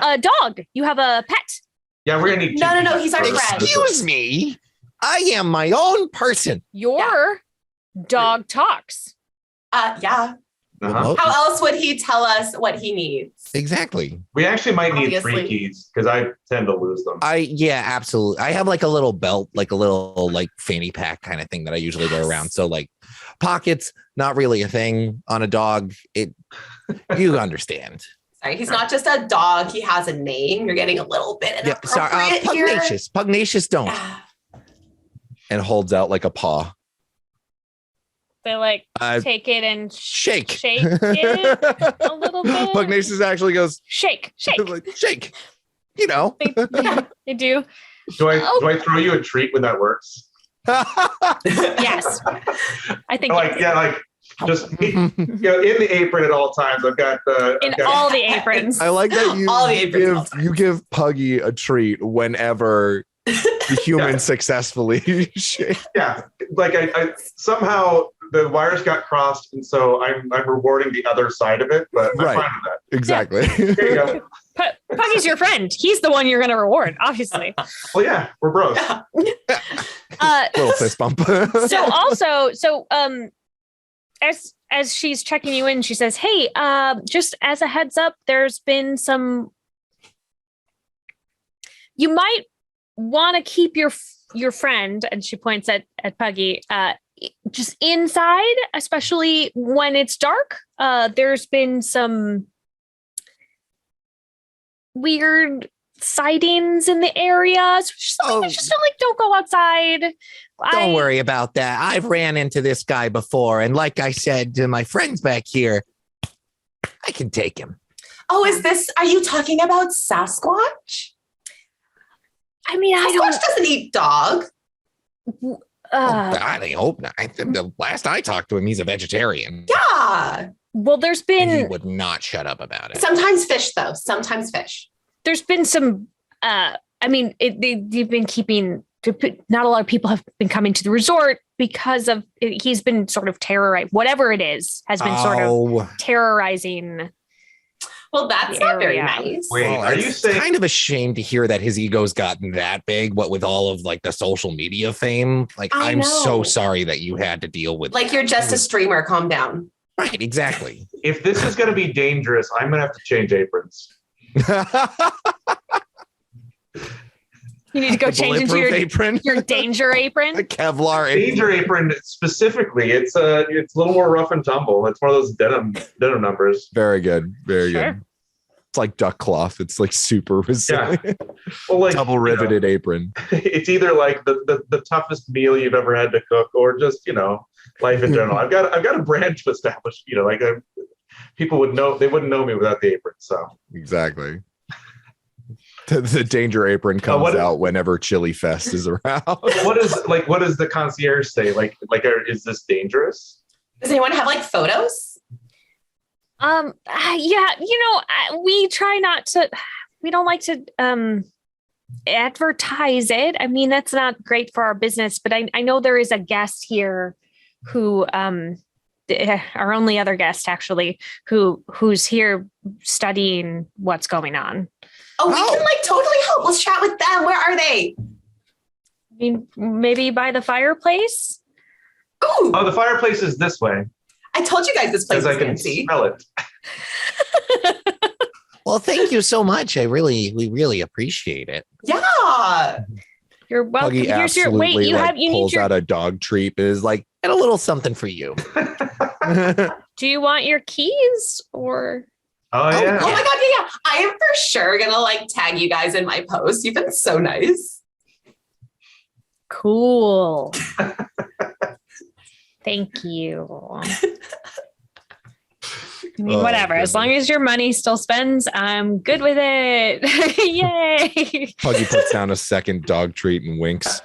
A dog. You have a pet. Yeah, we're gonna need No, he's our friend. Excuse me. I am my own person. Your dog talks. Yeah. Uh-huh. How else would he tell us what he needs? Exactly. We actually might need Obviously. 3 keys because I tend to lose them. Yeah, absolutely. I have like a little belt, like a little like fanny pack kind of thing that I usually wear around. So like pockets, not really a thing on a dog. You understand. Sorry, he's not just a dog. He has a name. You're getting a little bit inappropriate here. Pugnacious Don't. Yeah. And holds out like a paw. They like Uh, take it and Shake. shake it a little bit. Pugnacious actually goes Shake. like, shake. You know. They do. Do I throw you a treat when that works? Yes. I think Just in the apron at all times. I've got all the aprons. I like that All the aprons. you give Puggy a treat whenever the human successfully shake. Yeah, like I somehow the wires got crossed, and so I'm rewarding the other side of it, but I'm Right. fine with that. Exactly. There you go. Puggy's your friend. He's the one you're going to reward, obviously. Well, yeah, we're bros. Little fist bump. As she's checking you in, she says, "Hey, just as a heads up, there's been some. You might want to keep your your friend, and she points at Puggy, just inside, especially when it's dark, there's been some weird sightings in the area. So just don't go outside. Don't worry about that. I've ran into this guy before, and like I said to my friends back here, I can take him. Oh, are you talking about Sasquatch? I mean, Sasquatch doesn't eat dog. I hope not. The last I talked to him, he's a vegetarian. Yeah. Well, there's been... And he would not shut up about it. Sometimes fish, though. Sometimes fish. There's been some... they've been keeping... Not a lot of people have been coming to the resort because of... He's been sort of terrorized. Whatever it is has been sort of terrorizing... Well, that's not very nice. Wait, are you saying... kind of ashamed to hear that his ego's gotten that big, what with all of like the social media fame? Like, I'm so sorry that you had to deal with like, you're just a streamer. Calm down. Right, exactly. If this is going to be dangerous, I'm going to have to change aprons. You need to go change into your apron, your danger apron, a Kevlar apron. Danger apron specifically. It's a little more rough and tumble. It's one of those denim numbers. Very good, very good. It's like duck cloth. It's like super resilient. Yeah. Well, like double riveted apron. It's either like the toughest meal you've ever had to cook, or just life in general. I've got a brand to establish. People would know. They wouldn't know me without the apron. So exactly. The danger apron comes out whenever Chili Fest is around. What does the concierge say? Is this dangerous? Does anyone have like photos? Yeah, we try not to. We don't like to advertise it. I mean, that's not great for our business. But I know there is a guest here who our only other guest actually who's here studying what's going on. Oh, we can totally help. Let's chat with them. Where are they? I mean, maybe by the fireplace. Ooh. Oh, the fireplace is this way. I told you guys this place is I can fancy. smell it. Well, thank you so much. We really appreciate it. Yeah. You're welcome. Puggy Here's your wait. You pulls need your. out a dog treat. Is like, And a little something for you. Do you want your keys or? Oh yeah. Oh my god, yeah. I am for sure gonna tag you guys in my post. You've been so nice. Cool. Thank you. I mean, whatever. As long as your money still spends, I'm good with it. Yay. Puggy puts down a second dog treat and winks.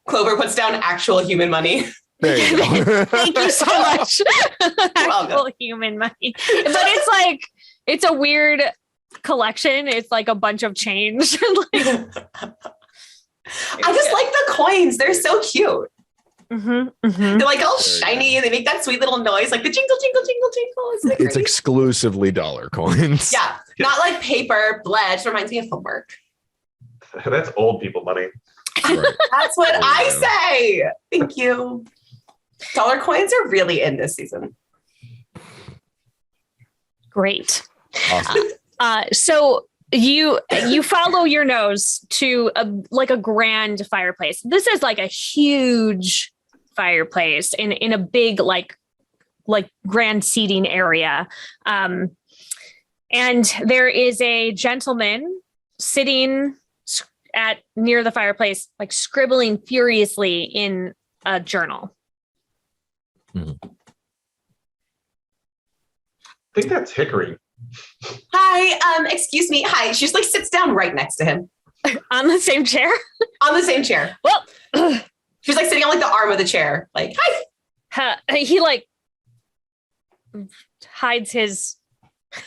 Clover puts down actual human money. There you go. Thank you so much. Actual human money. But it's a weird collection. It's like a bunch of change. I just like the coins. They're so cute. Mm-hmm, mm-hmm. They're all shiny and they make that sweet little noise, like the jingle, jingle, jingle, jingle. It's exclusively dollar coins. Yeah, not like paper, pledge. Reminds me of homework. That's old people money. Right. That's what I say. Thank you. Dollar coins are really in this season. Great. Awesome. So you follow your nose to a grand fireplace. This is like a huge fireplace in a big like grand seating area. And there is a gentleman sitting near the fireplace, like scribbling furiously in a journal. Mm-hmm. I think that's Hickory. Hi, excuse me. Hi. She just sits down right next to him. On the same chair? On the same chair. Well, she's sitting on the arm of the chair. Hi. He hides his.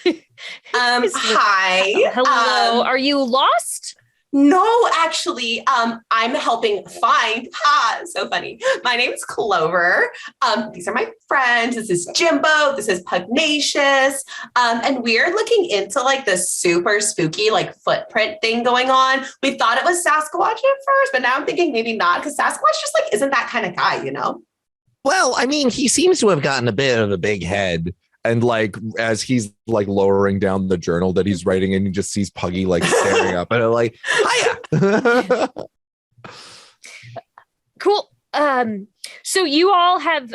Hi. Hello. Are you lost? No, actually, I'm helping find. So funny. My name's Clover. These are my friends. This is Jimbo. This is Pugnacious. And we're looking into the super spooky footprint thing going on. We thought it was Sasquatch at first, but now I'm thinking maybe not, because Sasquatch just isn't that kind of guy, Well, I mean, he seems to have gotten a bit of a big head. And as he's lowering down the journal that he's writing in, he just sees Puggy staring up at it hiya. Cool. So you all have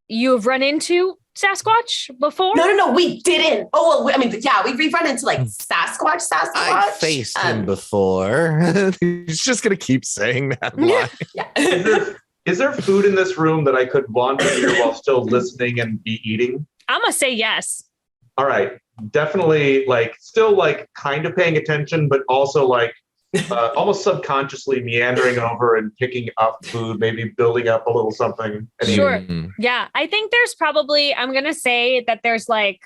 you have run into Sasquatch before? No, we didn't. Oh, well, I mean, yeah, we've run into like Sasquatch. I faced him before. He's just gonna keep saying that line. Yeah. Is there food in this room that I could wander here while still listening and be eating? I'm gonna say yes. All right. Definitely like still like kind of paying attention, but also like almost subconsciously meandering over and picking up food, maybe building up a little something. Sure. Yeah. I think there's probably, I'm going to say that there's like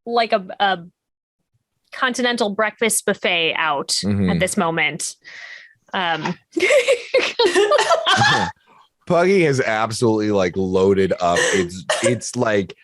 a continental breakfast buffet out at this moment. Puggy is absolutely like loaded up. It's like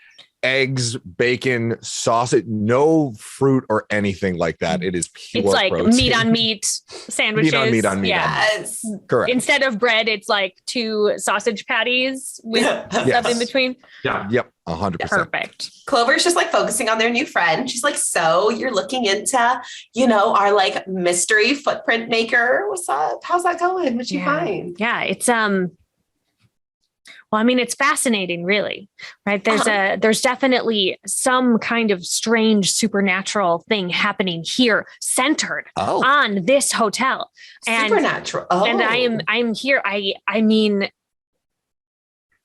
eggs, bacon, sausage, no fruit or anything like that. It is pure It's like protein. meat on meat sandwiches. Meat on meat. Yes. Correct. Instead of bread, it's like 2 sausage patties with stuff in between. Yeah. Yep. 100%. Perfect. Clover's just like focusing on their new friend. She's like, so you're looking into, our like mystery footprint maker. What's up? How's that going? What'd you find? Yeah. It's, well, I mean, it's fascinating, really, right? There's definitely some kind of strange supernatural thing happening here, centered on this hotel. And, supernatural. Oh. And I'm here. I mean,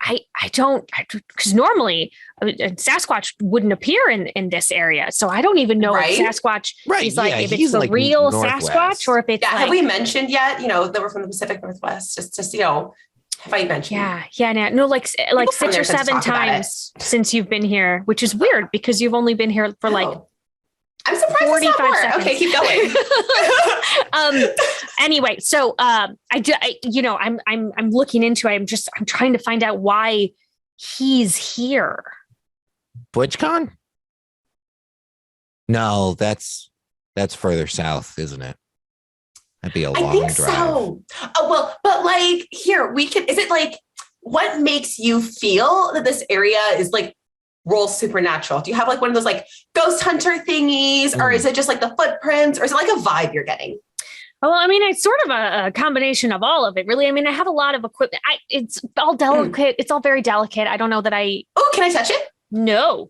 I don't, because normally Sasquatch wouldn't appear in this area. So I don't even know if Sasquatch is like, if it's the like real Northwest. Sasquatch or if it's have we mentioned yet, that we're from the Pacific Northwest, just have I mentioned? Yeah. No, like 6 or 7 times since you've been here, which is weird because you've only been here for like I'm surprised 45 seconds. Okay, keep going. Anyway, so I'm looking into it. I'm trying to find out why he's here. ButchCon? No, that's further south, isn't it? That'd be a long drive. So. Oh, well, but like here is it like, what makes you feel that this area is like roll supernatural? Do you have like one of those like ghost hunter thingies or is it just like the footprints or is it like a vibe you're getting? Well, I mean, it's sort of a combination of all of it, really. I mean, I have a lot of equipment. It's all delicate. It's all very delicate. I don't know that I... Oh, can I touch it? No.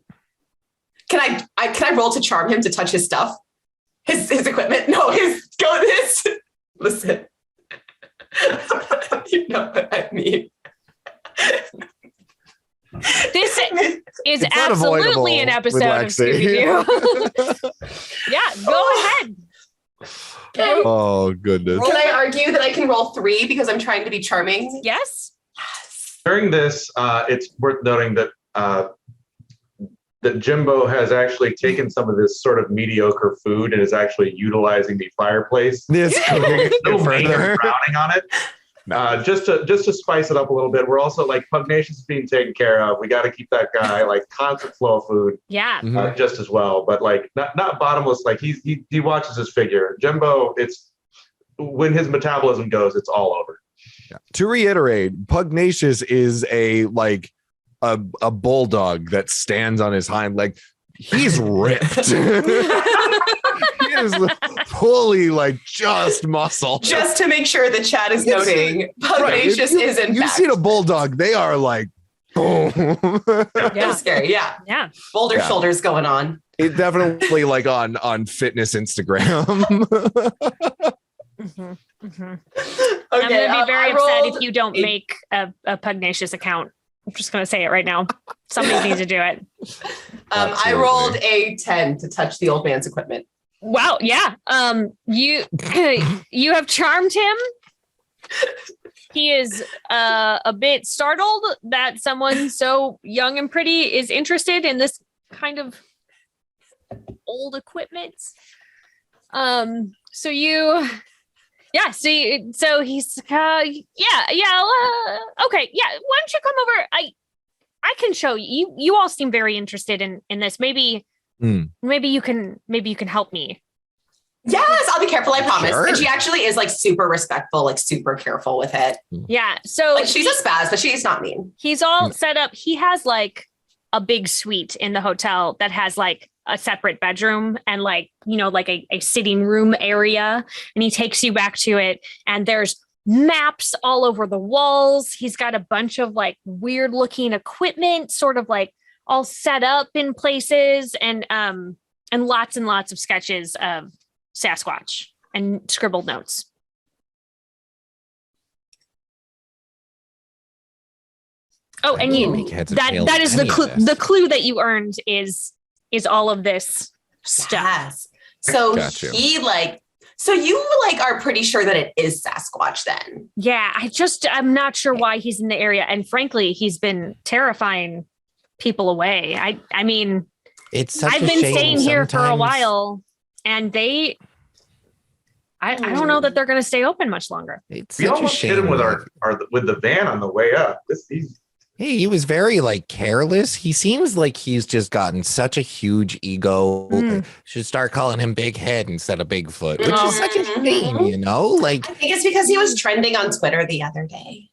Can I roll to charm him to touch his stuff? His equipment? No, his... Listen. You know what I mean. This is absolutely an episode of Scooby-Doo. Yeah, go ahead. Oh, goodness. Can I argue that I can roll 3 because I'm trying to be charming? Yes. During this, it's worth noting that that Jimbo has actually taken some of this sort of mediocre food and is actually utilizing the fireplace. This no further browning on it. Just to spice it up a little bit. We're also like Pugnacious is being taken care of. We got to keep that guy like constant flow of food. Yeah. Just as well, but like not bottomless. Like he watches his figure. Jimbo, it's when his metabolism goes, it's all over. Yeah. To reiterate, Pugnacious is a bulldog that stands on his hind leg. He's ripped. He is fully like just muscle. Just to make sure the chat is noting, Pugnacious is in fact. You've seen a bulldog, they are like, boom. Yeah, scary. Yeah. Boulder shoulders going on. It definitely like on fitness Instagram. Okay, I'm going to be very upset if you don't make a Pugnacious account. I'm just going to say it right now. Somebody needs to do it. I rolled a 10 to touch the old man's equipment. Wow. Yeah. You have charmed him. He is a bit startled that someone so young and pretty is interested in this kind of old equipment. So he's okay. Yeah. Why don't you come over? I can show you. You all seem very interested in this. Maybe you can help me. Yes, I'll be careful, I promise. Sure. And she actually is like super respectful, like super careful with it. Yeah. So like she's a spaz, but she's not mean. He's all set up. He has like a big suite in the hotel that has like a separate bedroom and like, you know, like a sitting room area. And he takes you back to it. And there's maps all over the walls. He's got a bunch of like weird looking equipment, sort of like all set up in places, and lots of sketches of Sasquatch and scribbled notes. Oh, and you that is the clue that you earned is all of this stuff. Yes. So so you like are pretty sure that it is Sasquatch then? Yeah, I'm not sure why he's in the area, and frankly, he's been terrifying people away. I mean, I've been staying here for a while, and I don't know that they're going to stay open much longer. We almost hit him with with the van on the way up. He was very like careless. He seems like he's just gotten such a huge ego. Should start calling him Big Head instead of Bigfoot, which is such a shame, you know? Like, I think it's because he was trending on Twitter the other day.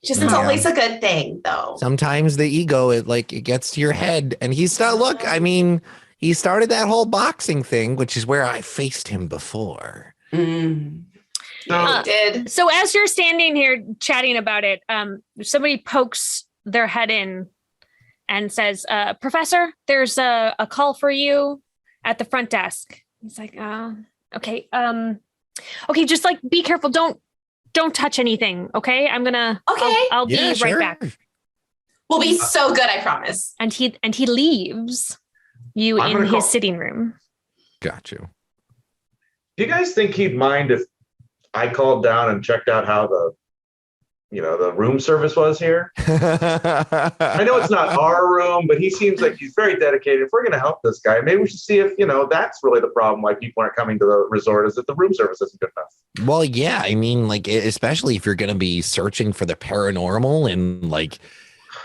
Just it's always a good thing, though. Sometimes the ego, it gets to your head, and he's not. Look, I mean, he started that whole boxing thing, which is where I faced him before. So as you're standing here chatting about it, somebody pokes their head in and says, Professor, there's a call for you at the front desk. He's like, okay. Okay, just like be careful. Don't touch anything. Okay. I'll be right back. We'll be so good, I promise. And he leaves you in his sitting room. Got you. Do you guys think he'd mind if I called down and checked out how the room service was here? I know it's not our room, but he seems like he's very dedicated. If we're going to help this guy, maybe we should see if, that's really the problem why people aren't coming to the resort, is that the room service isn't good enough. Well, yeah. I mean, like, especially if you're going to be searching for the paranormal and like,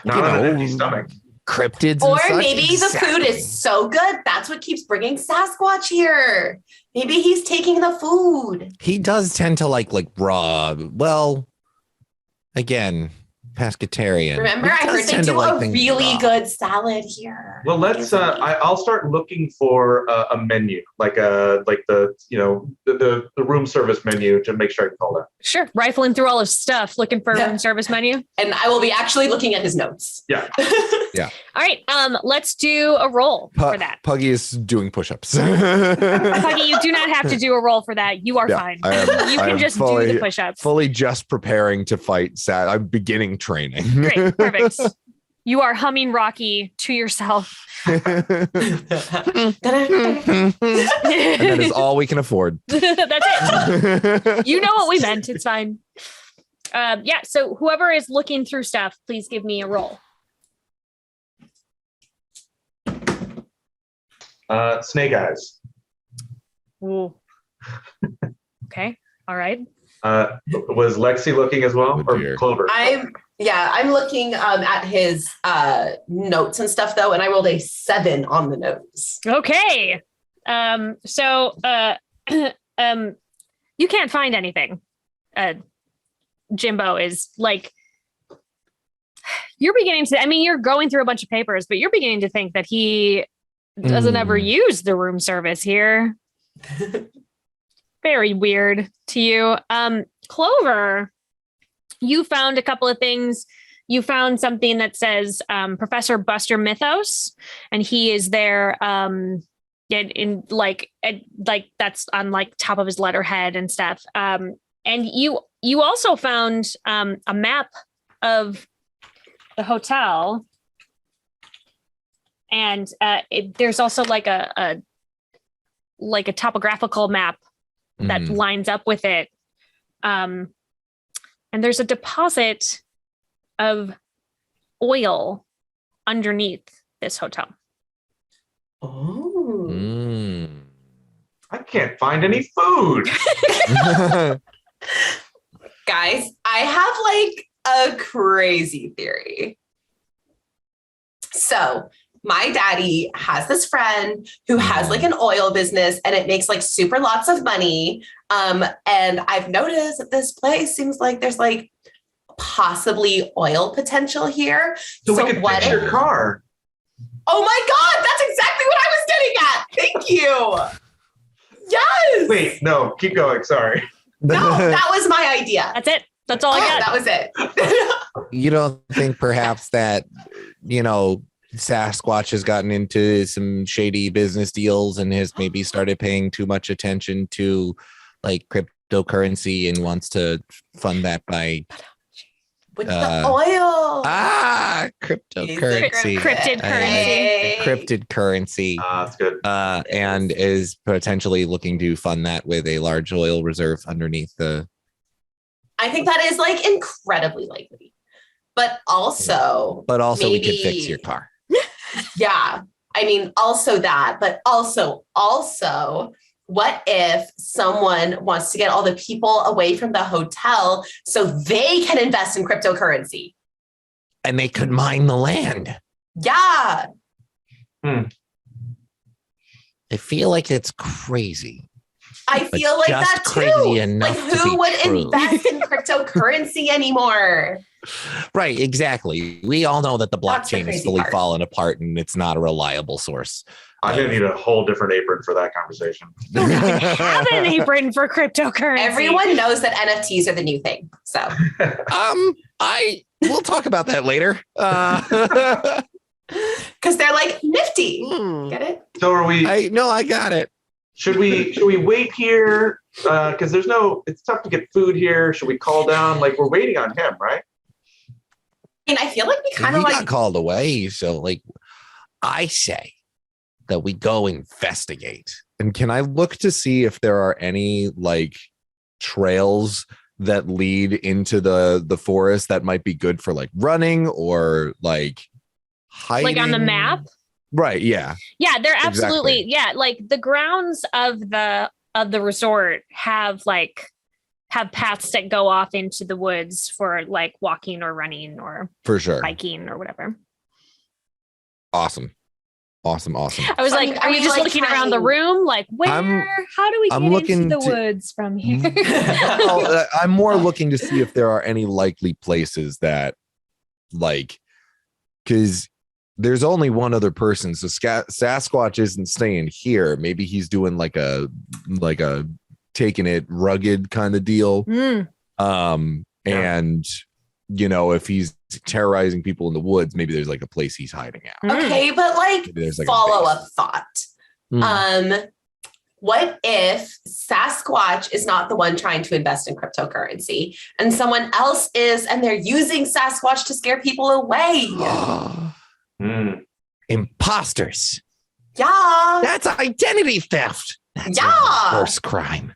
not on an empty stomach. Cryptids. Or maybe the food is so good. That's what keeps bringing Sasquatch here. Maybe he's taking the food. He does tend to like raw. Well, again, pescatarian. Remember, I heard they do a really good salad here. Well, let's. I'll start looking for a menu, like the room service menu, to make sure I can call that. Sure, rifling through all his stuff, looking for a room service menu, and I will be actually looking at his notes. Yeah. Yeah. All right. Let's do a roll for that. Puggy is doing push-ups. Puggy, you do not have to do a roll for that. You are fine. You can just do the push-ups. Fully just preparing to fight. I'm beginning training. Great. Perfect. You are humming Rocky to yourself. And that is all we can afford. That's it. You know what we meant. It's fine. Yeah. So whoever is looking through stuff, please give me a roll. Snake eyes. Ooh. Okay. All right. Was Lexi looking as well, or Clover? I'm looking at his notes and stuff though, and I rolled a 7 on the notes. Okay. So you can't find anything. Jimbo is like, you're beginning to, you're going through a bunch of papers, but you're beginning to think that he doesn't ever use the room service here. Very weird to you. Clover, you found a couple of things. You found something that says Professor Buster Mythos, and he is there in like that's on like top of his letterhead and stuff. And you also found a map of the hotel. And there's also like a topographical map that lines up with it. And there's a deposit of oil underneath this hotel. Oh. I can't find any food. Guys, I have like a crazy theory. So my daddy has this friend who has like an oil business, and it makes like super lots of money. And I've noticed that this place seems like there's like possibly oil potential here. So we could fix your car. Oh my God, that's exactly what I was getting at. Thank you. Yes. Wait, no, keep going. Sorry. No, that was my idea. That's it. That's all I got. That was it. You don't think perhaps that, Sasquatch has gotten into some shady business deals and has maybe started paying too much attention to like cryptocurrency and wants to fund that by with the oil. Cryptocurrency. Cryptid currency. Cryptid currency. That's good. And is potentially looking to fund that with a large oil reserve underneath the. I think that is like incredibly likely. But also we maybe, could fix your car. Yeah. I mean, also that, but also, what if someone wants to get all the people away from the hotel so they can invest in cryptocurrency? And they could mine the land. Yeah. I feel like it's crazy. I feel like just that crazy too. enough Like to who be would true. invest in cryptocurrency anymore? Right, exactly. We all know that the That's the blockchain is crazy fully part. fallen apart and it's not a reliable source. I'm going to need a whole different apron for that conversation. Have an apron for cryptocurrency. Everyone knows that NFTs are the new thing. So We'll talk about that later. because they're like nifty. Get it? So are we? I got it. Should we wait here? Because it's tough to get food here. Should we call down? Like we're waiting on him, right? I mean, I feel like we kind He of got called away, so I say that we go investigate. And can I look to see if there are any like trails that lead into the forest that might be good for like running or like hiding? Like on the map? Right, yeah. Yeah, they're absolutely Exactly. yeah, like the grounds of the resort have paths that go off into the woods for like walking or running or For sure. biking or whatever. Awesome. I was So, like, are are you we, just like, looking around the room? Like, where? How do we I'm get looking into the to- woods from here? Well, I'm more looking to see if there are any likely places that like, because there's only one other person. So Sasquatch isn't staying here. Maybe he's doing like a taking it rugged kind of deal. And if he's terrorizing people in the woods, maybe there's like a place he's hiding out. okay, but like Maybe there's like a follow-up base. thought. What if Sasquatch is not the one trying to invest in cryptocurrency and someone else is, and they're using Sasquatch to scare people away? Imposters. Yeah. That's identity theft. That's Yeah. the worst crime.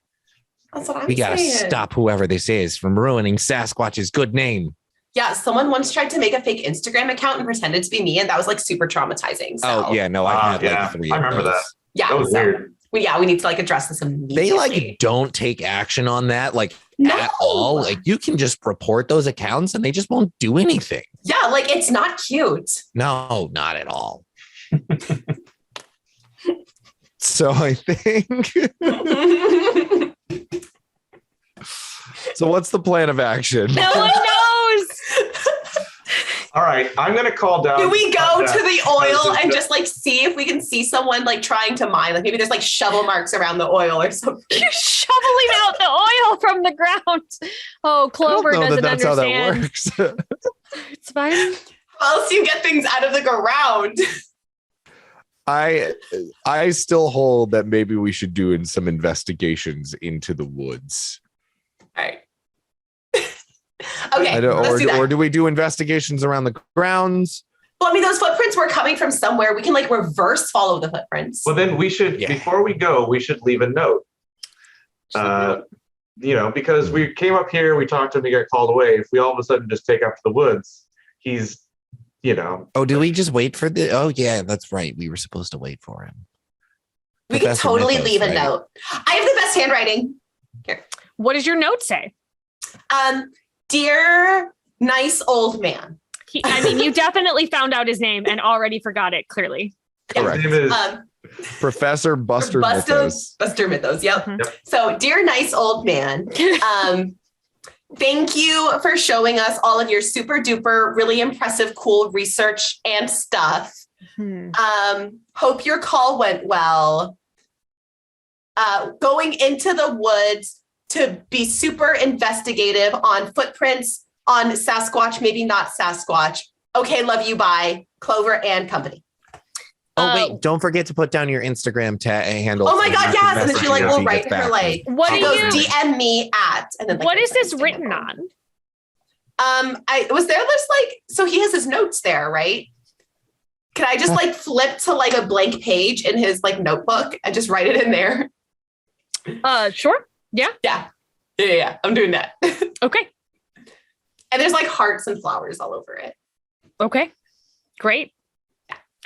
That's what I'm We gotta saying. stop whoever this is from ruining Sasquatch's good name. Yeah, someone once tried to make a fake Instagram account and pretended to be me, and that was like super traumatizing. So, Oh yeah, no, I had yeah, like 3 I of remember those. that. yeah. That was so weird. we need to like address this immediately. They like don't take action on that like at all. Like you can just report those accounts and they just won't do anything. Yeah, like it's not cute. No, not at all. So I think. So what's the plan of action? No one knows. All right, I'm going to call down. Can we go to the oil and just just like see if we can see someone like trying to mine? Like maybe there's like shovel marks around the oil or something. You're shoveling out the oil from the ground. Oh, Clover I don't know doesn't that's how that understand. works. It's fine. How else do you get things out of the ground? I still hold that maybe we should do some investigations into the woods. All right. Okay, let's do that. Or do we do investigations around the grounds? Well, I mean, those footprints were coming from somewhere. We can like reverse follow the footprints. Well, then we should, before we go, we should leave a note. Because we came up here, we talked to him, he got called away. If we all of a sudden just take off to the woods, he's, Oh, do we just wait for the? Oh, yeah, that's right. We were supposed to wait for him. We can Professor totally Mythos, leave a right? note. I have the best handwriting. Here. What does your note say? Dear nice old man. You definitely found out his name and already forgot it, clearly. Correct. his name is Professor Buster Mythos. Buster Mythos. Yep. Mhm. Yep. So, dear nice old man, thank you for showing us all of your super duper, really impressive, cool research and stuff. Hope your call went well. Going into the woods to be super investigative on footprints on Sasquatch, maybe not Sasquatch. Okay, love you, bye. Clover and company. Oh, wait, don't forget to put down your Instagram handle. Oh my God, yes. And then she like will write get her back. like, What she do goes you- DM me at, and then like, What is this Instagram written handle. on? I was there this like, so he has his notes there, right? Can I just like flip to like a blank page in his like notebook and just write it in there? Sure. Yeah. I'm doing that. Okay. And there's like hearts and flowers all over it. Okay. Great.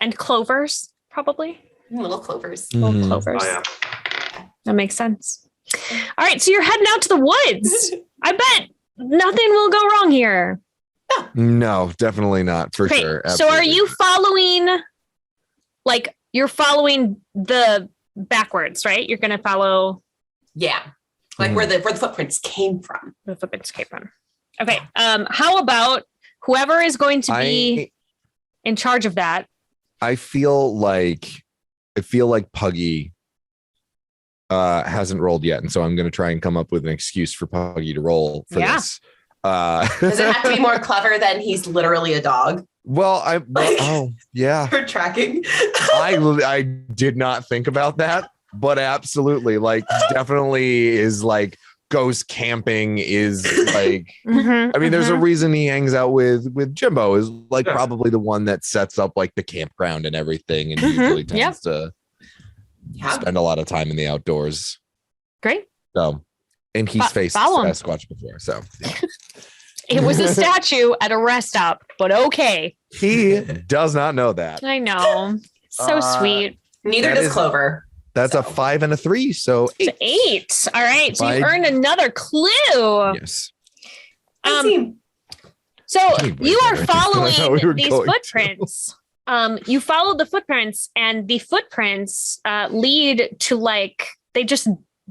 And clovers, probably. Little clovers. Little clovers. Oh, yeah. That makes sense. All right. So you're heading out to the woods. I bet nothing will go wrong here. No, definitely not for Great. sure. So are Absolutely. you following, like, you're following the backwards, right? You're going to follow Yeah. Like where the footprints came from. the footprints came from. Okay. How about whoever is going to be in charge of that? I feel like Puggy hasn't rolled yet, and so I'm going to try and come up with an excuse for Puggy to roll for Yeah. this. Does it have to be more clever than he's literally a dog oh yeah, for tracking? I did not think about that, but absolutely, like, definitely is like ghost camping is like. I mean, there's a reason he hangs out with Jimbo, is like probably the one that sets up like the campground and everything, and usually tends to spend a lot of time in the outdoors. Great. So, and he's faced follow him. Sasquatch before, so It was a statue at a rest stop, but okay. he does not know that. I know. So sweet. Neither That does is- Clover. That's a 5 and a 3, so 8. It's 8. All right. So you Five. earned another clue. Yes. So Anyway, you are I thought we were following these going to. footprints. You follow the footprints, and the footprints lead to, like, they just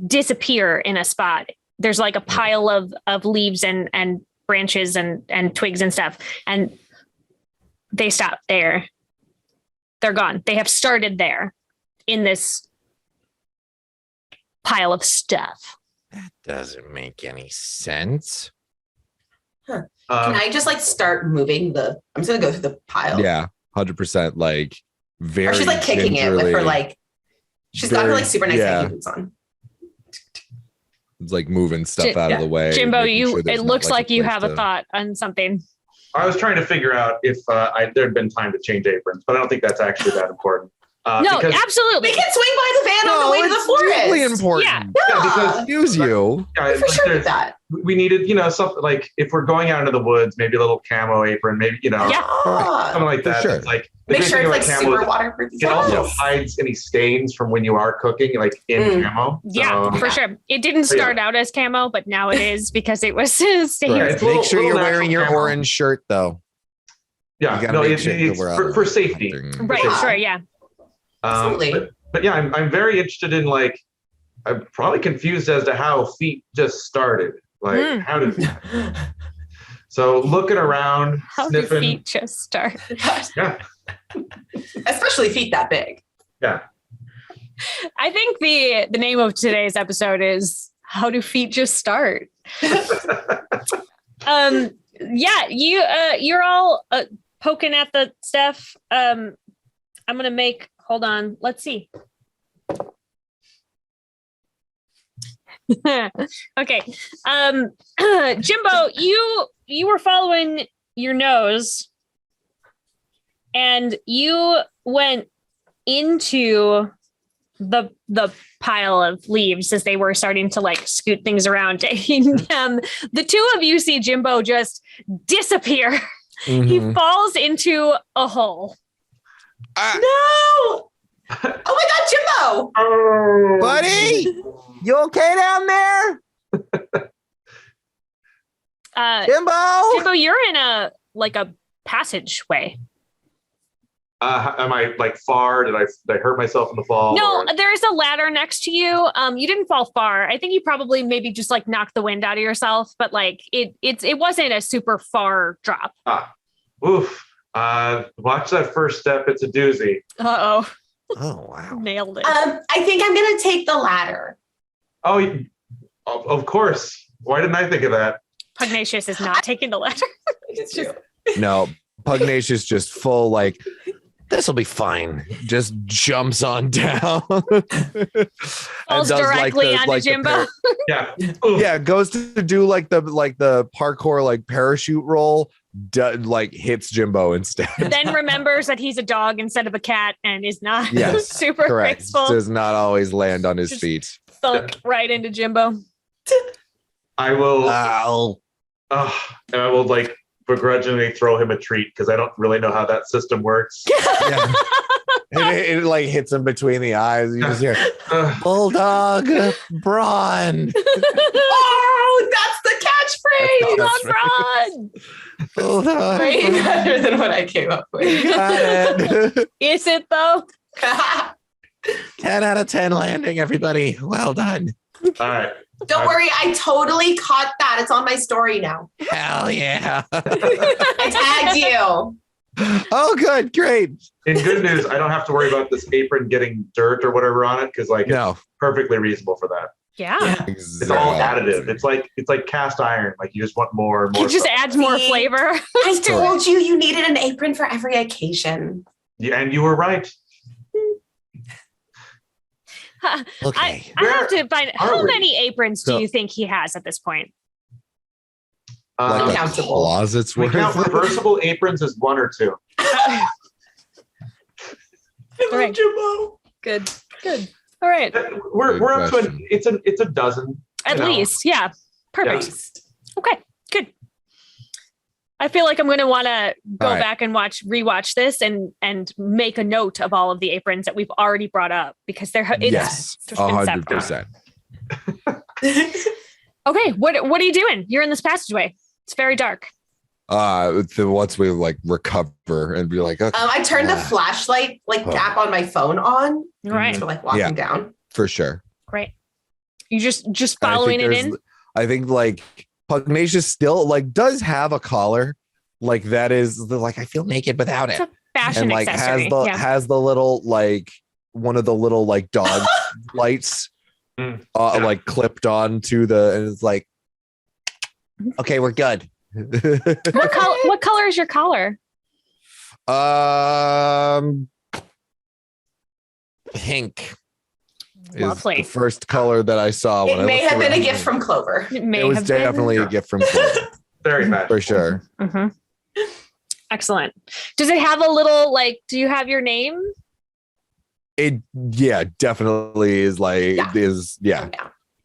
disappear in a spot. There's like a pile of leaves and branches and twigs and stuff, and they stop there. They're gone. They have started there in this pile of stuff. That doesn't make any sense. Can I just like start moving I'm just gonna go through the pile. Yeah, 100%. Like, very. Or she's like kicking it with her gingerly. like. She's got her like super nice yeah. high boots on. It's like moving stuff out of the way. Jimbo, making sure there's it not, looks like you place have a to- thought on something. I was trying to figure out if there'd been time to change aprons, but I don't think that's actually that important. No, because, absolutely. We can swing by the van on the way to the it's forest. really important. Yeah. yeah, because Use you. yeah, For like, sure there's- with that. we needed, something like if we're going out into the woods, maybe a little camo apron, maybe, Yeah. something like For that. sure. It's like the Make great sure thing it's like about camo super is waterproof. it also Yes. hides any stains from when you are cooking, like in camo. Yeah, So, for sure. It didn't So, yeah. start out as camo, but now it is because it was stained. Yeah, it's a Make little- sure you're little wearing your natural camo. orange shirt, though. Yeah, You gotta no, make it's, sure it's we're for out safety. hunting. Right, Yeah. sure, yeah. Absolutely. But yeah, I'm very interested in like, I'm probably confused as to how feet just started. Like, how did? So looking around, How do sniffing. feet just start? Yeah, Especially feet that big. yeah. I think the name of today's episode is "How Do Feet Just Start?" Yeah, you're all poking at the stuff. I'm gonna make. Hold on. Let's see. Okay. Jimbo, you were following your nose, and you went into the pile of leaves as they were starting to like scoot things around. And the two of you see Jimbo just disappear. He Mhm. falls into a hole. No! Oh my God, Jimbo! Oh, Buddy, you okay down there? Jimbo? Jimbo, you're in a passageway. Am I like far? Did I hurt myself in the fall? No, or- there's a ladder next to you. You didn't fall far. I think you probably maybe just like knocked the wind out of yourself, but like it wasn't a super far drop. Oof. Watch that first step. It's a doozy. Uh-oh. Oh, wow. Nailed it. I think I'm gonna take the latter. Oh, of course. Why didn't I think of that? Pugnacious is not taking the letter. It's just No, Pugnacious just full like This will be fine. just jumps on down. And Falls does, directly the- onto the Jimbo. Yeah. yeah, goes to do like the parkour like parachute roll, like hits Jimbo instead. Then remembers that he's a dog instead of a cat and is not Yes, super Correct. graceful. Does not always land on his Just- feet. Thunk right into Jimbo. I will. Ow. And I will like begrudgingly throw him a treat because I don't really know how that system works. Yeah. It like hits him between the eyes. You just hear bulldog brawn. oh, that's the catchphrase. That's Run! Bulldog. Way better than what I came up with. Got it. Is it though? 10 out of 10 landing, everybody. Well done. All right. Don't worry, I totally caught that. It's on my story now. Hell yeah. I tagged you. Oh, good. Great. In good news, I don't have to worry about this apron getting dirt or whatever on it because like No. it's perfectly reasonable for that. Yeah. It's all additive. It's like cast iron. Like you just want more and more. It just stuff. adds more See? flavor. I told you you needed an apron for every occasion. Yeah, and you were right. Okay. I have to find how we? many aprons do So- you think he has at this point? Like a Uncountable. closet's we worth. count reversible aprons as one or two. I love Right. Jimbo. Good. Good. All right. We're Good up to question. it's a dozen. At you know. least. Yeah. Perfect. Beast. Okay. Good. I feel like I'm going to want to go All right. back and rewatch this and make a note of all of the aprons that we've already brought up because Yes, just been set for- 100%. Okay. What are you doing? You're in this passageway. It's very dark. Once we like recover and be like, okay, I turned the flashlight app on my phone on. All right. So like walking Yeah. down. for sure. Great. You just And following it in? I think like Pugnacious still like does have a collar, like that is like I feel naked without it, It's a fashion and like accessory. Yeah. has the little like one of the little like dog lights, Yeah. like clipped on to the, and it's like, okay, we're good. What color is your collar? Pink. Is Lovely. the first color that I saw when It I may looked have been a around. gift from Clover. It may It was have been. definitely a gift from Clover, Very fast. for sure. Mhm. Excellent. Does it have a little like? Do you have your name? It definitely is like Yeah.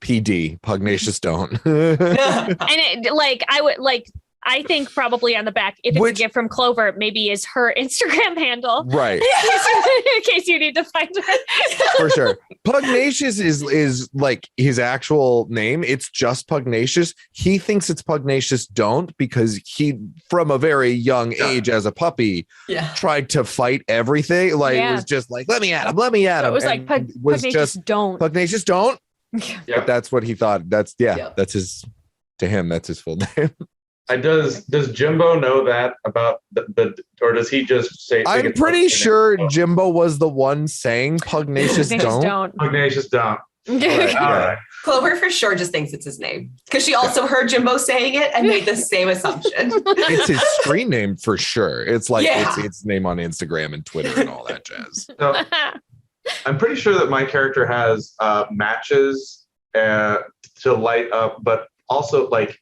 PD Pugnacious Don't. And it like I would like. I think probably on the back, if it's Which- a gift from Clover, maybe is her Instagram handle. Right, In case you need to find her. for sure. Pugnacious is like his actual name. It's just Pugnacious. He thinks it's Pugnacious Don't because he, from a very young age as a puppy, Yeah. tried to fight everything. Like it Yeah. was just like, let me at him, let me at So him. it was like And was Pugnacious just don't. Pugnacious Don't. Yeah. But that's what he thought. That's Yeah. that's his, to him, that's his full name. Does Jimbo know that about the or does he just say? think I'm it's pretty Pugnacious sure Don't? Jimbo was the one saying Pugnacious Pugnacious Don't. Pugnacious Don't. Right. Yeah. All right. Clover for sure just thinks it's his name because she also heard Jimbo saying it and made the same assumption. It's his screen name for sure. It's like Yeah. it's its name on Instagram and Twitter and all that jazz. So I'm pretty sure that my character has matches to light up, but also like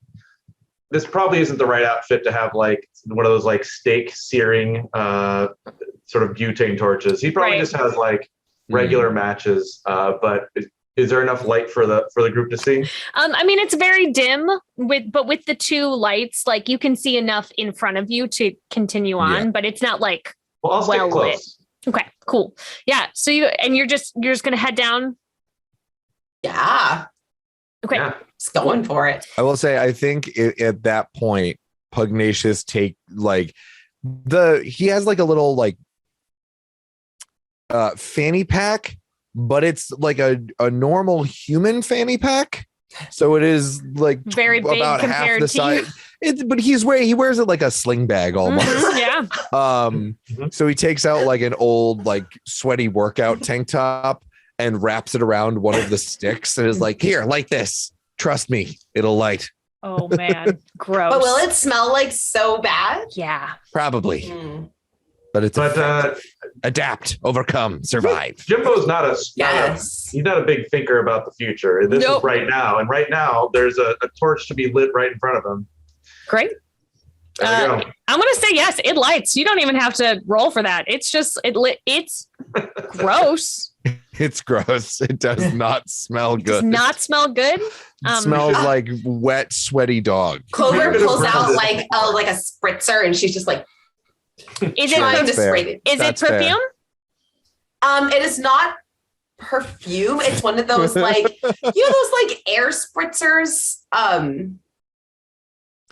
this probably isn't the right outfit to have like one of those like steak searing sort of butane torches. He probably Right. just has like regular matches. But is there enough light for the group to see? I mean, it's very dim with the two lights, like you can see enough in front of you to continue on, Yeah. but it's not like, Well, I'll stay Well close. okay, cool. Yeah. So you're just going to head down. Yeah. Okay. Yeah. Just going for it. I will say, I think at that point, Pugnacious he has like a little like fanny pack, but it's like a normal human fanny pack. So it is like Very big about half compared the to you. size. But he wears it like a sling bag almost. Yeah. So he takes out like an old like sweaty workout tank top and wraps it around one of the sticks and is like, here, light this. Trust me, it'll light. Oh man, gross. But will it smell like so bad? Yeah. Probably. But it's adapt, overcome, survive. Jimbo's not a Yes. he's not a big thinker about the future. This is right now, and right now there's a torch to be lit right in front of him. Great. There we go. I'm gonna say yes. It lights. You don't even have to roll for that. It's just It's gross. It's gross. It does not smell Does good. not smell good. It smells like wet, sweaty dog. Clover pulls out like a spritzer, and she's just like Is trying to it spray it. is it That's fair. perfume? It is not perfume. It's one of those like those like air spritzers.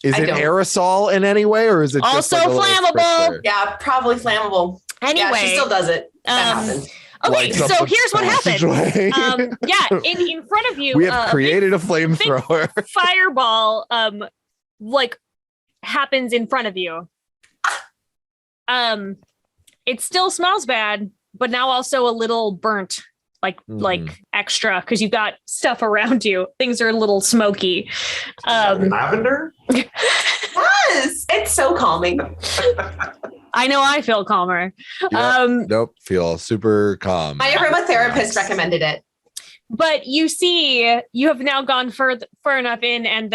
Is it aerosol in any way, or is it just Also like a little flammable? spritzer? Yeah, probably flammable. Anyway, Yeah, she still does it. That happened. Okay, Lights up so the here's what happened. passageway. In front of you, We have created a flamethrower. fireball like happens in front of you. It still smells bad, but now also a little burnt, like extra, because you've got stuff around you. Things are a little smoky. Lavender? Yes, it's so calming. I know I feel calmer. Yep. Nope. Feel super calm. My aromatherapist recommended it. But you see, you have now gone far enough in, and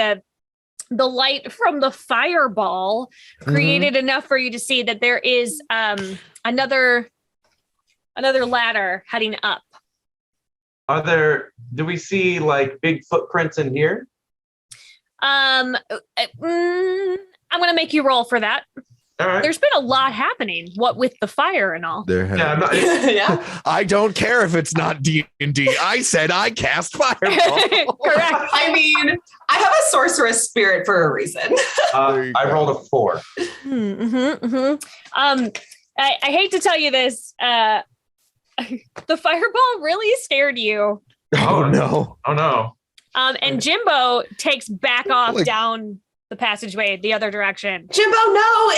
the light from the fireball created enough for you to see that there is another ladder heading up. Do we see like big footprints in here? I'm gonna make you roll for that. All right. There's been a lot happening, what with the fire and all. Yeah. I don't care if it's not D&D. I said I cast fireball. Correct. I mean, I have a sorceress spirit for a reason. I rolled a 4. I hate to tell you this. The fireball really scared you. Oh no. Oh no. And Jimbo takes back off down the passageway the other direction. Jimbo, no,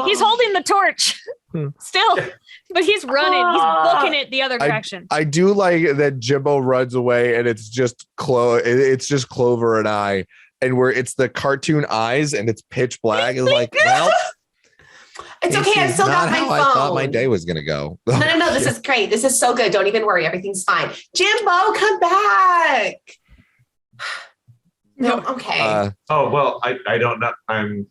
He's holding the torch still, but he's running. He's booking it the other direction. I do like that Jimbo runs away and it's just Clover and I, and it's the cartoon eyes and it's pitch black. It's like, well, it's okay. I've still got my phone. I thought my day was gonna go. No. This is great. This is so good. Don't even worry. Everything's fine. Jimbo, come back. No, okay. Well, I don't know. Am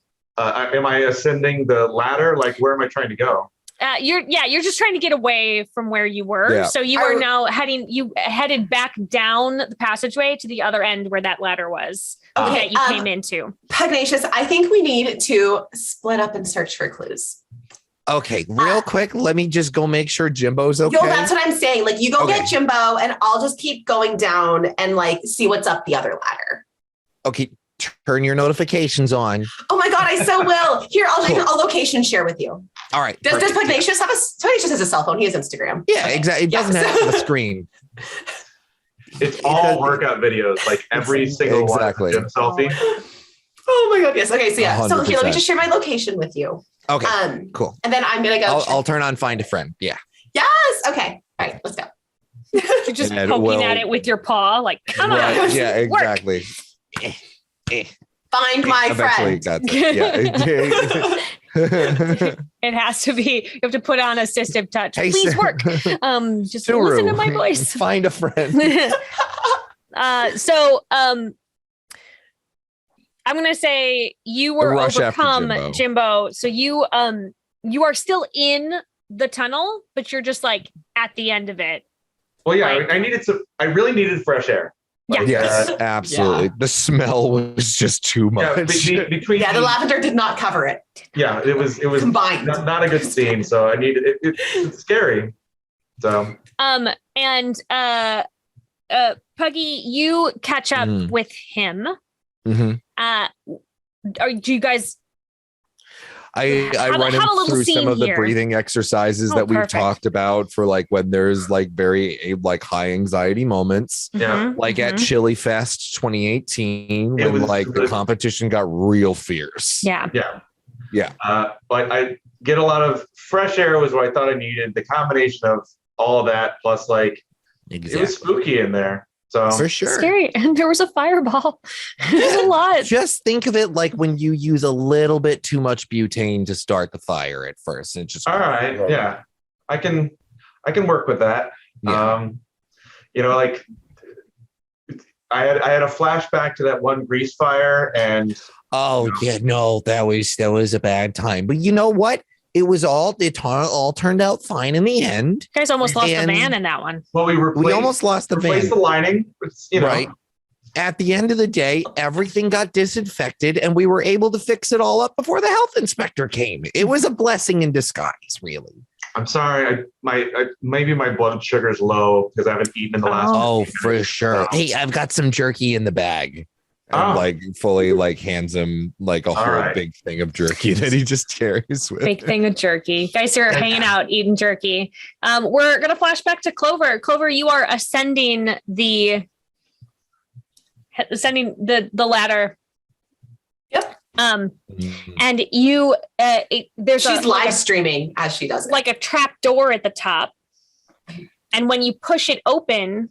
I ascending the ladder? Like, where am I trying to go? You're just trying to get away from where you were. Yeah. So you are now headed back down the passageway to the other end where that ladder was that you came into. Pugnacious, I think we need to split up and search for clues. Okay, real quick, let me just go make sure Jimbo's okay. Yo, that's what I'm saying. Like, you go get Jimbo and I'll just keep going down and like see what's up the other ladder. Okay, turn your notifications on. Oh my God, I so will. Here, I'll location share with you. All right. Does Pugnacious have Pugnacious has a cell phone? He has Instagram. Yeah, exactly. It doesn't have a screen. It's all workout videos, like every single one. Gym selfie. Oh my God, yes. Okay, so yeah. 100%. So here, let me just share my location with you. Okay, cool. And then I'm gonna go. I'll turn on Find a Friend. Yeah. Yes. Okay. All right, let's go. You're just poking at it with your paw, like, come on. Yeah, exactly. Find my Eventually friend. It has to be. You have to put on assistive touch. Hey, Please work. Just listen to my voice. Find a friend. So I'm gonna say you were Rush after overcome, Jimbo. So you are still in the tunnel, but you're just like at the end of it. Well, yeah, I really needed fresh air. Yeah. Yes, absolutely. Yeah. The smell was just too much. The lavender did not cover it. Yeah, it was combined. Not a good scene. So I needed it. It's scary. So Puggy, you catch up with him. Mm-hmm. Do you guys? I Have run a him little through some scene of the here. breathing exercises Oh, that we've perfect. talked about for like when there's like very like high anxiety moments. Yeah. Like at Chili Fest 2018 It when was like the good. competition got real fierce. Yeah. Yeah. But I get a lot of fresh air was what I thought I needed. The combination of all of that plus like it was spooky in there. So For sure. Scary. And there was a fireball. There's a lot. Just think of it like when you use a little bit too much butane to start the fire at first. And it just all right, yeah. I can work with that. Yeah. You know, like I had a flashback to that one grease fire and Oh yeah, no, that was a bad time. But you know what? It all turned out fine in the end. You guys almost lost the And- van in that one. well We almost lost the replaced van. the lining. It's, you know, Right. At the end of the day, everything got disinfected and we were able to fix it all up before the health inspector came. It was a blessing in disguise, really. I'm sorry. Maybe my blood sugar's low because I haven't eaten in the last. Oh, for sure. Hey, I've got some jerky in the bag. And Oh. like fully like hands him like a whole right. big thing of jerky that he just carries with Big him. thing of jerky. Guys who are hanging out eating jerky. We're gonna flash back to Clover. Clover, you are ascending the ladder. Yep. And you there's She's like live streaming as she does it. like a trap door at the top. And when you push it open,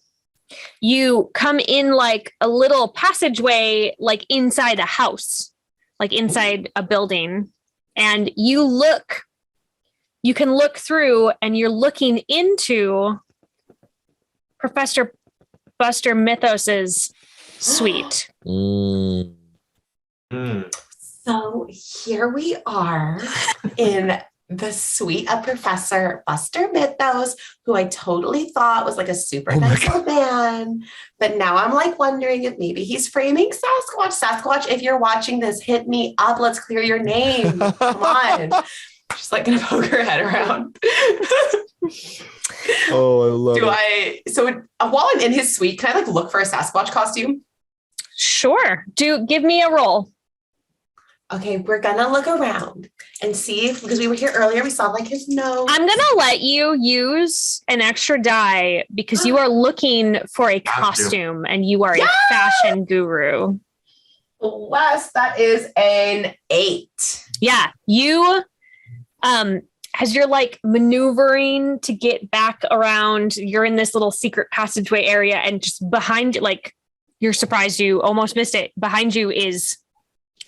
you come in like a little passageway, like inside a house, like inside a building. And you can look through and you're looking into Professor Buster Mythos's suite. Mm. So here we are in the suite of Professor Buster Mythos, who I totally thought was like a super nice old man. But now I'm like wondering if maybe he's framing Sasquatch. Sasquatch, if you're watching this, hit me up. Let's clear your name. Come on. She's like gonna poke her head around. Oh, I love it. So while I'm in his suite, can I like look for a Sasquatch costume? Sure. Give me a roll. Okay, we're gonna look around and see if, because we were here earlier, we saw like his nose. I'm going to let you use an extra die because you are looking for a costume and you are a fashion guru. Wes, that is an 8. Yeah. You, as you're like maneuvering to get back around, you're in this little secret passageway area and just behind you, like you're surprised you almost missed it. Behind you is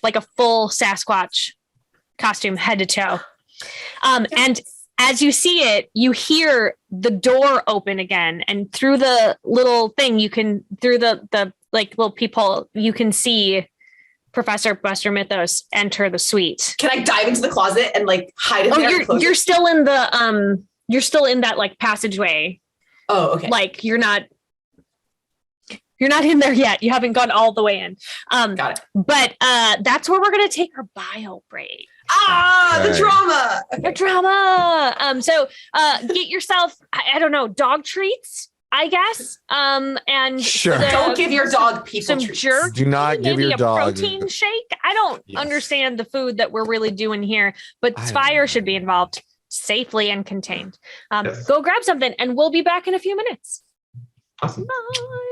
like a full Sasquatch costume head to toe. And as you see it, you hear the door open again. And through the little thing, through the like little peephole, you can see Professor Buster Mythos enter the suite. Can I dive into the closet and like hide in there? You're still in the, you're still in that like passageway. Oh, okay. Like you're not in there yet. You haven't gone all the way in. Got it. But that's where we're going to take our bio break. The Okay. drama. The drama. So get yourself, I don't know, dog treats, I guess. And Sure. Don't give your dog people some treats. jerky, Do not give maybe your a dog- protein shake. I don't Yes. understand the food that we're really doing here, but I don't fire know. should be involved safely and contained. Yes. Go grab something and we'll be back in a few minutes. Awesome. Bye.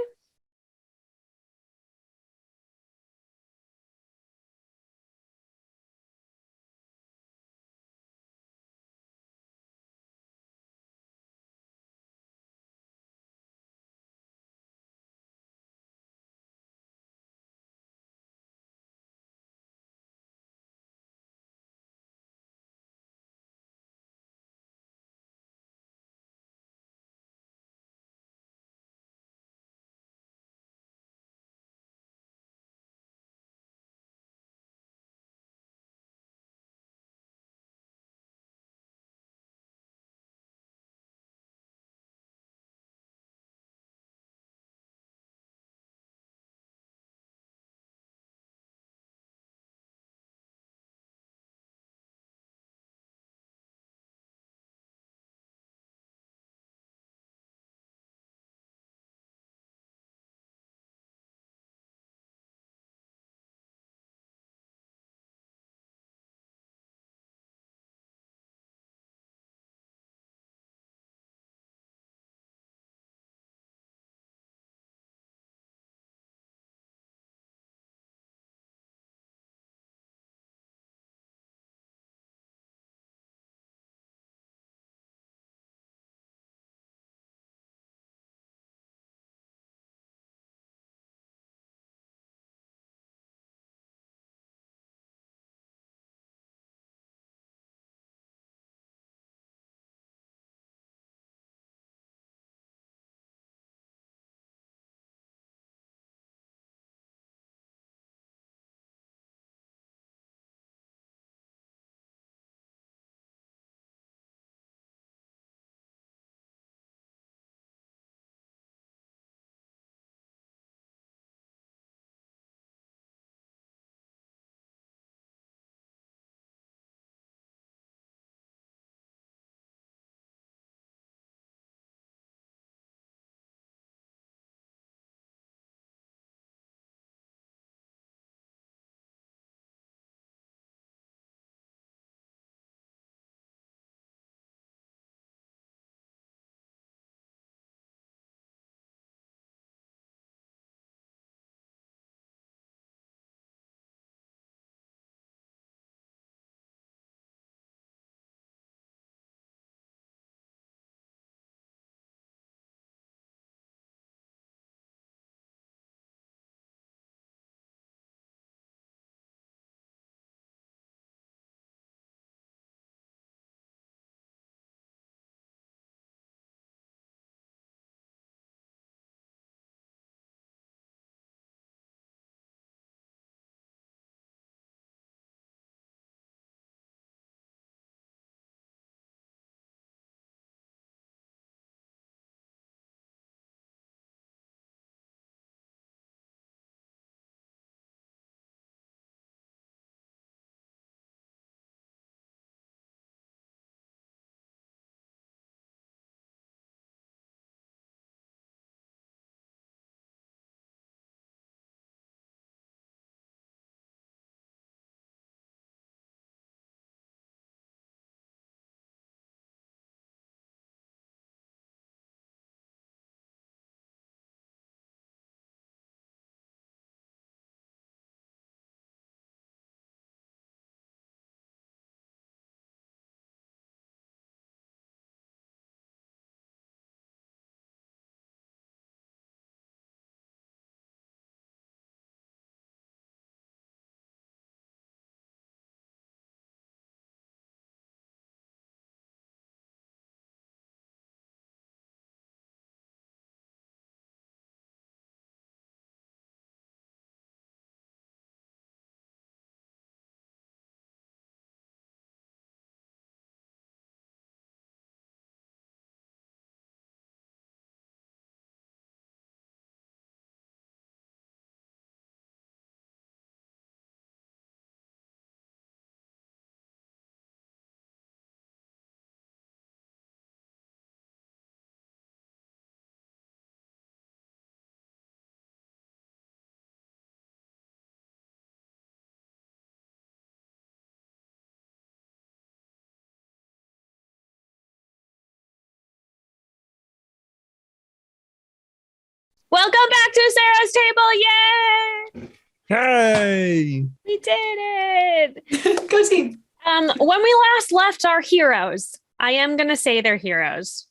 Welcome back to Sarah's table. Yay! Hey. We did it. Go team. When we last left our heroes, I am going to say they're heroes.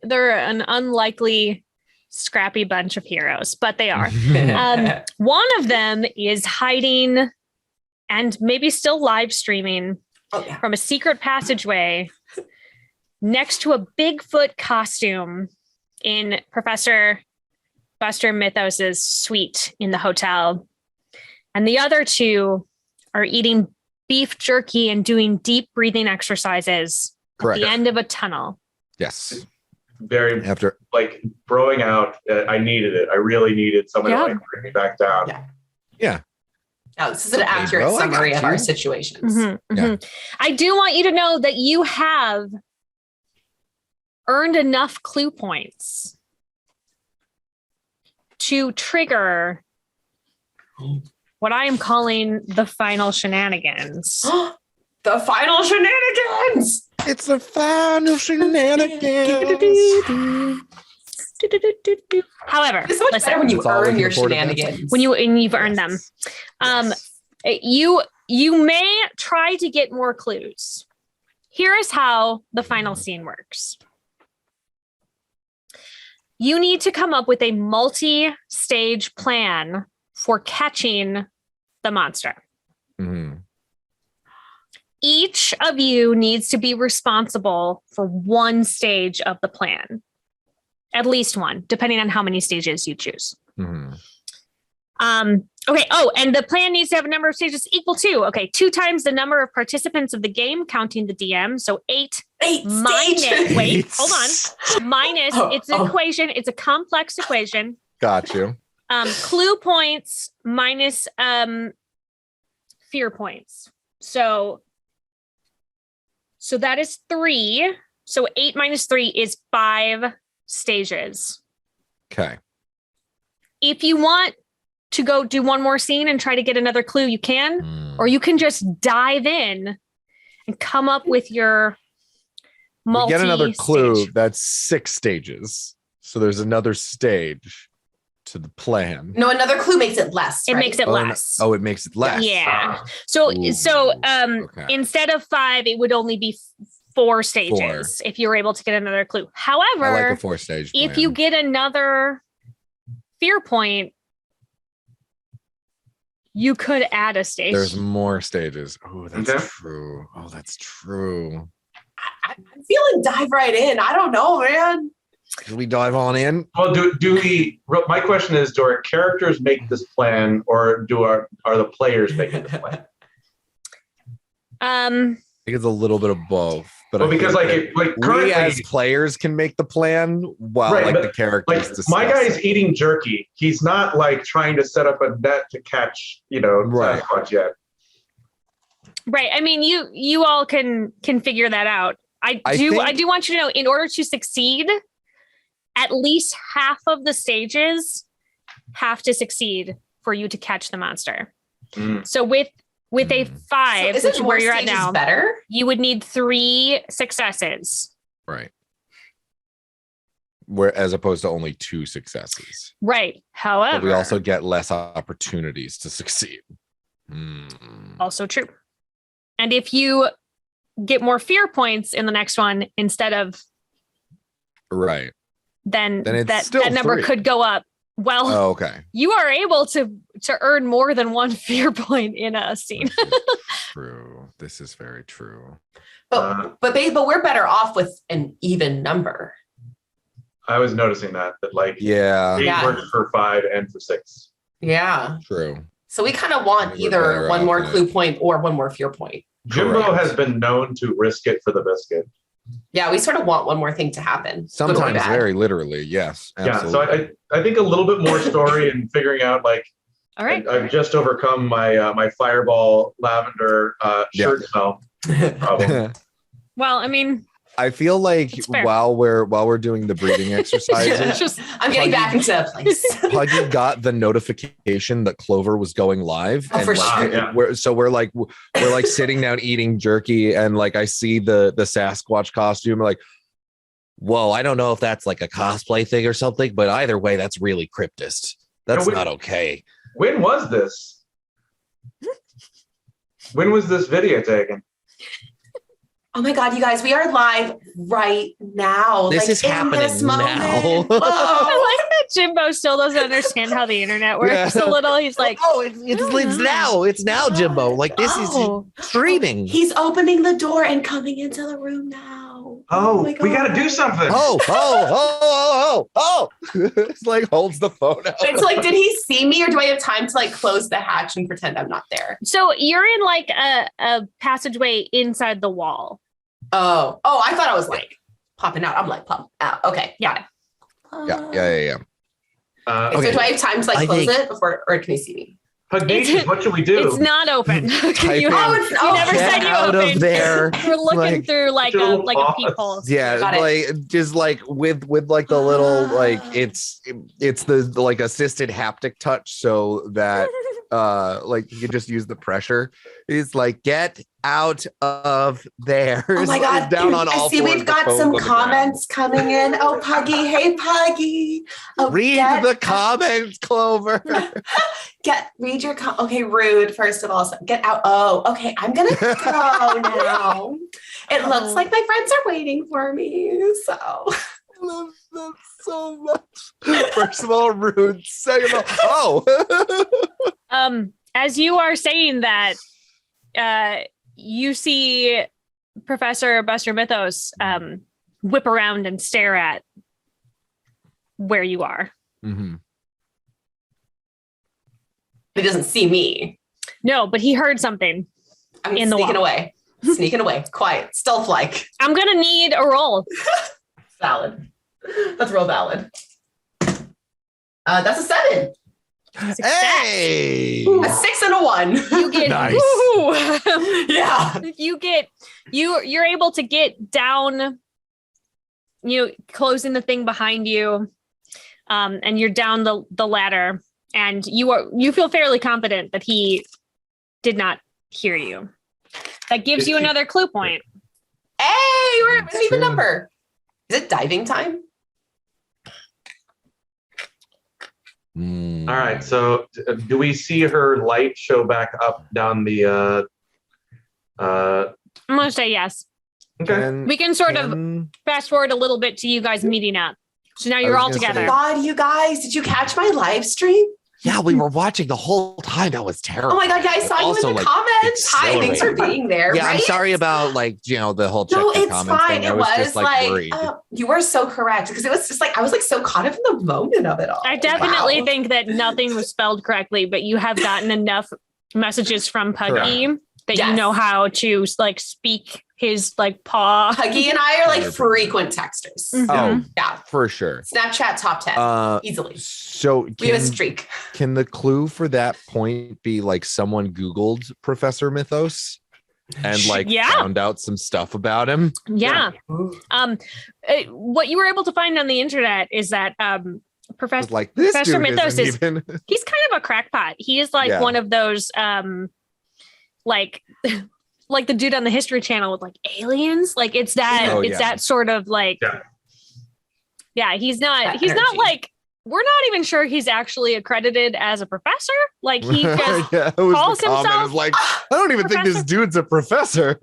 They're an unlikely, scrappy bunch of heroes, but they are. One of them is hiding and maybe still live streaming from a secret passageway next to a Bigfoot costume in Professor Buster Mythos's suite in the hotel. And the other two are eating beef jerky and doing deep breathing exercises Correct. at the end of a tunnel. Yes. Very After like broing out. I needed it. I really needed someone to like bring me back down. yeah. Now, this is an accurate bro, I summary got of our you. situations. Yeah. I do want you to know that you have earned enough clue points to trigger what I am calling the final shenanigans. The final shenanigans. It's the final shenanigans. However, It's so much listen, better when you That's all we earn can your afford to do. shenanigans. when you've earned them. You may try to get more clues. Here is how the final scene works. You need to come up with a multi-stage plan for catching the monster. Mhm. Each of you needs to be responsible for one stage of the plan. At least one, depending on how many stages you choose. Mhm. Okay. Oh, and the plan needs to have a number of stages equal to, 2 times the number of participants of the game, counting the DM. So 8 minus, stages. wait, hold on. Minus, it's an equation. It's a complex equation. Got you. Clue points minus fear points. So that is 3. So 8 minus 3 is 5 stages. Okay. If you want to go do one more scene and try to get another clue, you can, or you can just dive in and come up with your We get another clue. That's 6 stages. So there's another stage to the plan. No, another clue makes it less. It right? makes it Oh, less. it makes it less. Yeah. So Okay. instead of 5, it would only be 4 stages if you were able to get another clue. However, I like a 4-stage plan. if you get another fear point, you could add a stage. There's more stages. Oh, that's Okay. true. Oh, that's true. I'm feeling dive right in. I don't know, man. Should we dive on in? Well, do we? My question is: do our characters make this plan, or are the players making this plan? I think it's a little bit of both. But Well, I because think like that currently, we as players can make the plan while Right, like but, the characters like discuss my guy's it. eating jerky. He's not like trying to set up a net to catch, Right. Sasquatch yet. Right. I mean, you all can figure that out. I do want you to know, in order to succeed, at least half of the stages have to succeed for you to catch the monster. Mm. So with a 5, So which is where you're at stages now, better? you would need 3 successes. Right. Where as opposed to only 2 successes. Right. However, But we also get less opportunities to succeed. also true. And if you get more fear points in the next one instead of Right. then it's that still number 3. could go up. Well, Oh, okay. you are able to earn more than 1 fear point in a scene. This is true. This is very true. But we're better off with an even number. I was noticing that like Yeah. 8 Yeah. works for 5 and for 6. Yeah. True. So we kind of want We're either better one off more in it. clue point or one more fear point. Jimbo Correct. has been known to risk it for the biscuit. Yeah, we sort of want one more thing to happen. Good or Sometimes bad. very literally. Yes. Absolutely. Yeah, so I think a little bit more story and figuring out like All right. I've just overcome my my fireball lavender shirt smell problem. Well, I mean, I feel like It's fair. while we're doing the breathing exercises, it's just I'm getting back into place. Pudgy got the notification that Clover was going live, Oh, and for like, sure. Yeah. we're like sitting down eating jerky, and like I see the Sasquatch costume, like Whoa, I don't know if that's like a cosplay thing or something, but either way, that's really cryptist. That's not okay. When was this? When was this video taken? Oh my God, you guys, we are live right now. This is in happening this now. moment. Whoa. I like that Jimbo still doesn't understand how the internet works a little. He's like, oh, it's now. It's now, Jimbo. Like this is streaming. He's opening the door and coming into the room now. Oh, my we got to God. do something. Oh. It's like holds the phone out. It's like, did he see me or do I have time to like close the hatch and pretend I'm not there? so you're in like a passageway inside the wall. Oh, I thought I was like popping out. I'm like pop out. Okay. Yeah. Yeah. So Okay. do I have time to like I close think- it before, or can he see me? Pugnacious, what should we do? It's not open. Type you in- never Get said you out opened. of there. We're looking Like, through like a pause. peephole. Yeah, Got it. like just like with like the little like it's the like assisted haptic touch so that like you can just use the pressure. It's like get out of there. Oh my God. Down on all I see fours, we've the got phone's some on the comments coming in. Oh, Puggy. Hey, Puggy. Oh, Read the comments, Clover. read your okay, rude, first of all. So get out. Oh, okay. I'm gonna go now. It looks like my friends are waiting for me. So I love that so much. First of all, rude. Second of all, As you are saying that, you see Professor Buster Mythos whip around and stare at where you are. Mhm. he doesn't see me. No, but he heard something. I'm In the sneaking wall. away. Sneaking away. Quiet. Stealth like. I'm gonna need a roll. Valid. That's real valid. That's a 7. Hey. A 6 and a 1. You get Nice. woo! Yeah. You're able to get down, closing the thing behind you, and you're down the ladder, and you feel fairly confident that he did not hear you. That gives you another clue point. Hey, we're at an even True. number. Is it diving time? Mm. All right. So, do we see her light show back up down the? I'm gonna say yes. Okay. We can sort of fast forward a little bit to you guys meeting up. So now you're was all gonna say- together. God, you guys, did you catch my live stream? Yeah, we were watching the whole time. That was terrible. Oh my God, yeah, I saw you Also, in the like, comments. Hi, thanks for exhilarating. being there. Yeah, right? I'm sorry about the whole check No, the it's comments fine. thing. I It was was just like worried. you were so correct because it was just like I was like so caught up in the moment of it all. I definitely Wow. think that nothing was spelled correctly, but you have gotten enough messages from Puggy that you Yes. know how to like speak his like paw. Huggy and I are like 100%. frequent texters. Mhm. Oh, Yeah, for sure. Snapchat top 10 easily. So We have a streak. can the clue for that point be like someone Googled Professor Mythos and like Yeah. found out some stuff about him? Yeah. What you were able to find on the internet is that It's Professor like this Professor dude Mythos isn't is- even. he's kind of a crackpot. He is like Yeah. one of those like like the dude on the History Channel with like aliens. Like it's that Oh, it's yeah. that sort of like Yeah. he's That not energy. like we're not even sure he's actually accredited as a professor. Like he just Yeah, it was calls the comment. himself It was like, I don't even think this professor. dude's a professor.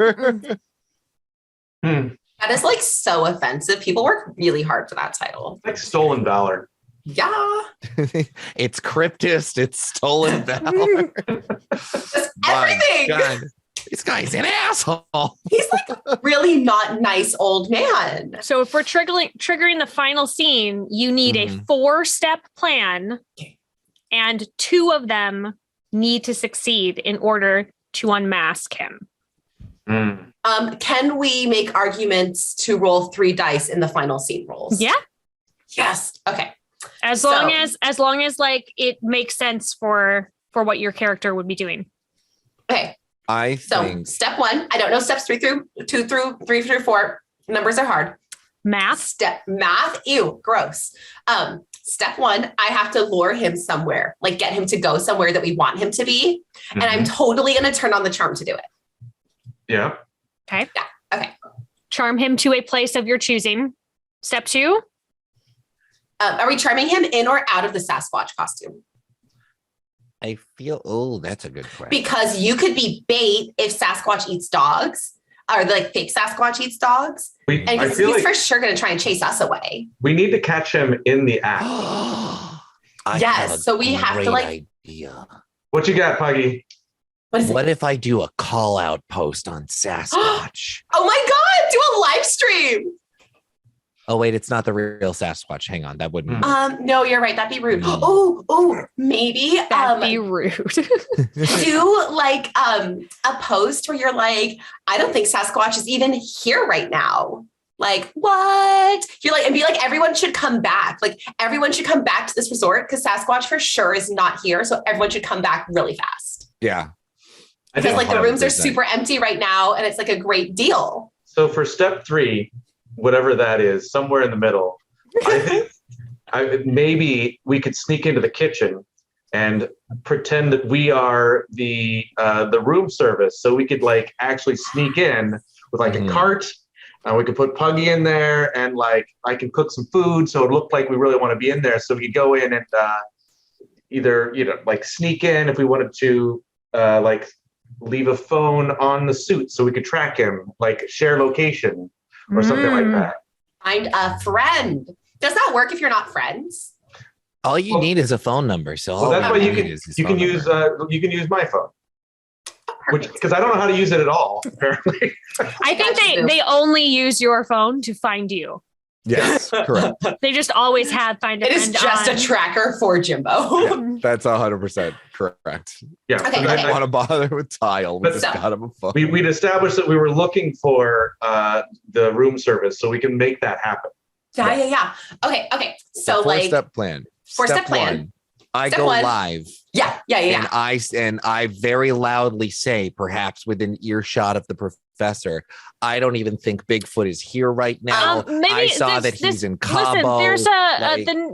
That is like so offensive. People work really hard for that title. Like stolen valor. Yeah. It's cryptist. It's stolen valor. Just My everything. God. This guy's an asshole. He's like really not nice old man. so if we're triggering the final scene, you need a Mhm. 4-step plan, and 2 of them need to succeed in order to unmask him. Mm. Can we make arguments to roll 3 dice in the final scene rolls? Yeah. Yes. Okay. As So- long as like it makes sense for what your character would be doing. Okay. I So think step 1, I don't know steps 2 through 3 through 4. Numbers are hard. Math. Step math. Ew, gross. Step 1, I have to lure him somewhere, like get him to go somewhere that we want him to be. And I'm totally going to turn on the charm to do it. Yeah. Okay. Yeah. Okay. Charm him to a place of your choosing. Step 2. Are we charming him in or out of the Sasquatch costume? I feel, that's a good question. Because you could be bait if Sasquatch eats dogs, or like fake Sasquatch eats dogs. And he's for sure going to try and chase us away. We need to catch him in the act. Yes, so we have to like. Idea. What you got, Puggy? What if I do a call out post on Sasquatch? Oh my God, do a live stream. Oh, wait, it's not the real Sasquatch. Hang on, that wouldn't. No, you're right. That'd be rude. Oh, maybe. That'd be rude. Do like a post where you're like, I don't think Sasquatch is even here right now. Like, what? You're like, and be like, everyone should come back. Like, everyone should come back to this resort because Sasquatch for sure is not here. So everyone should come back really fast. Yeah. Because like the rooms are super empty right now and it's like a great deal. So for step 3, whatever that is, somewhere in the middle, I think maybe we could sneak into the kitchen and pretend that we are the room service. So we could like actually sneak in with like a cart. We could put Puggy in there and like I can cook some food so it looked like we really want to be in there. So we could go in and either, like sneak in if we wanted to like leave a phone on the suit so we could track him, like share location or something like that. Find a friend. Does that work if you're not friends? All you need is a phone number. So that's why you can use my phone. Because I don't know how to use it at all, apparently. I think they only use your phone to find you. Yes, correct. They just always have find a friend. It is just a tracker for Jimbo. Yeah, that's 100% correct. Yeah. Okay, I don't want to bother with Tile. We just got him a phone. We'd established that we were looking for the room service so we can make that happen. Yeah. Okay. So like four-step plan. Four-step plan. I go live. Yeah. And I very loudly say, perhaps within earshot of the professor, I don't even think Bigfoot is here right now. I saw that he's in Cabo. Listen, there's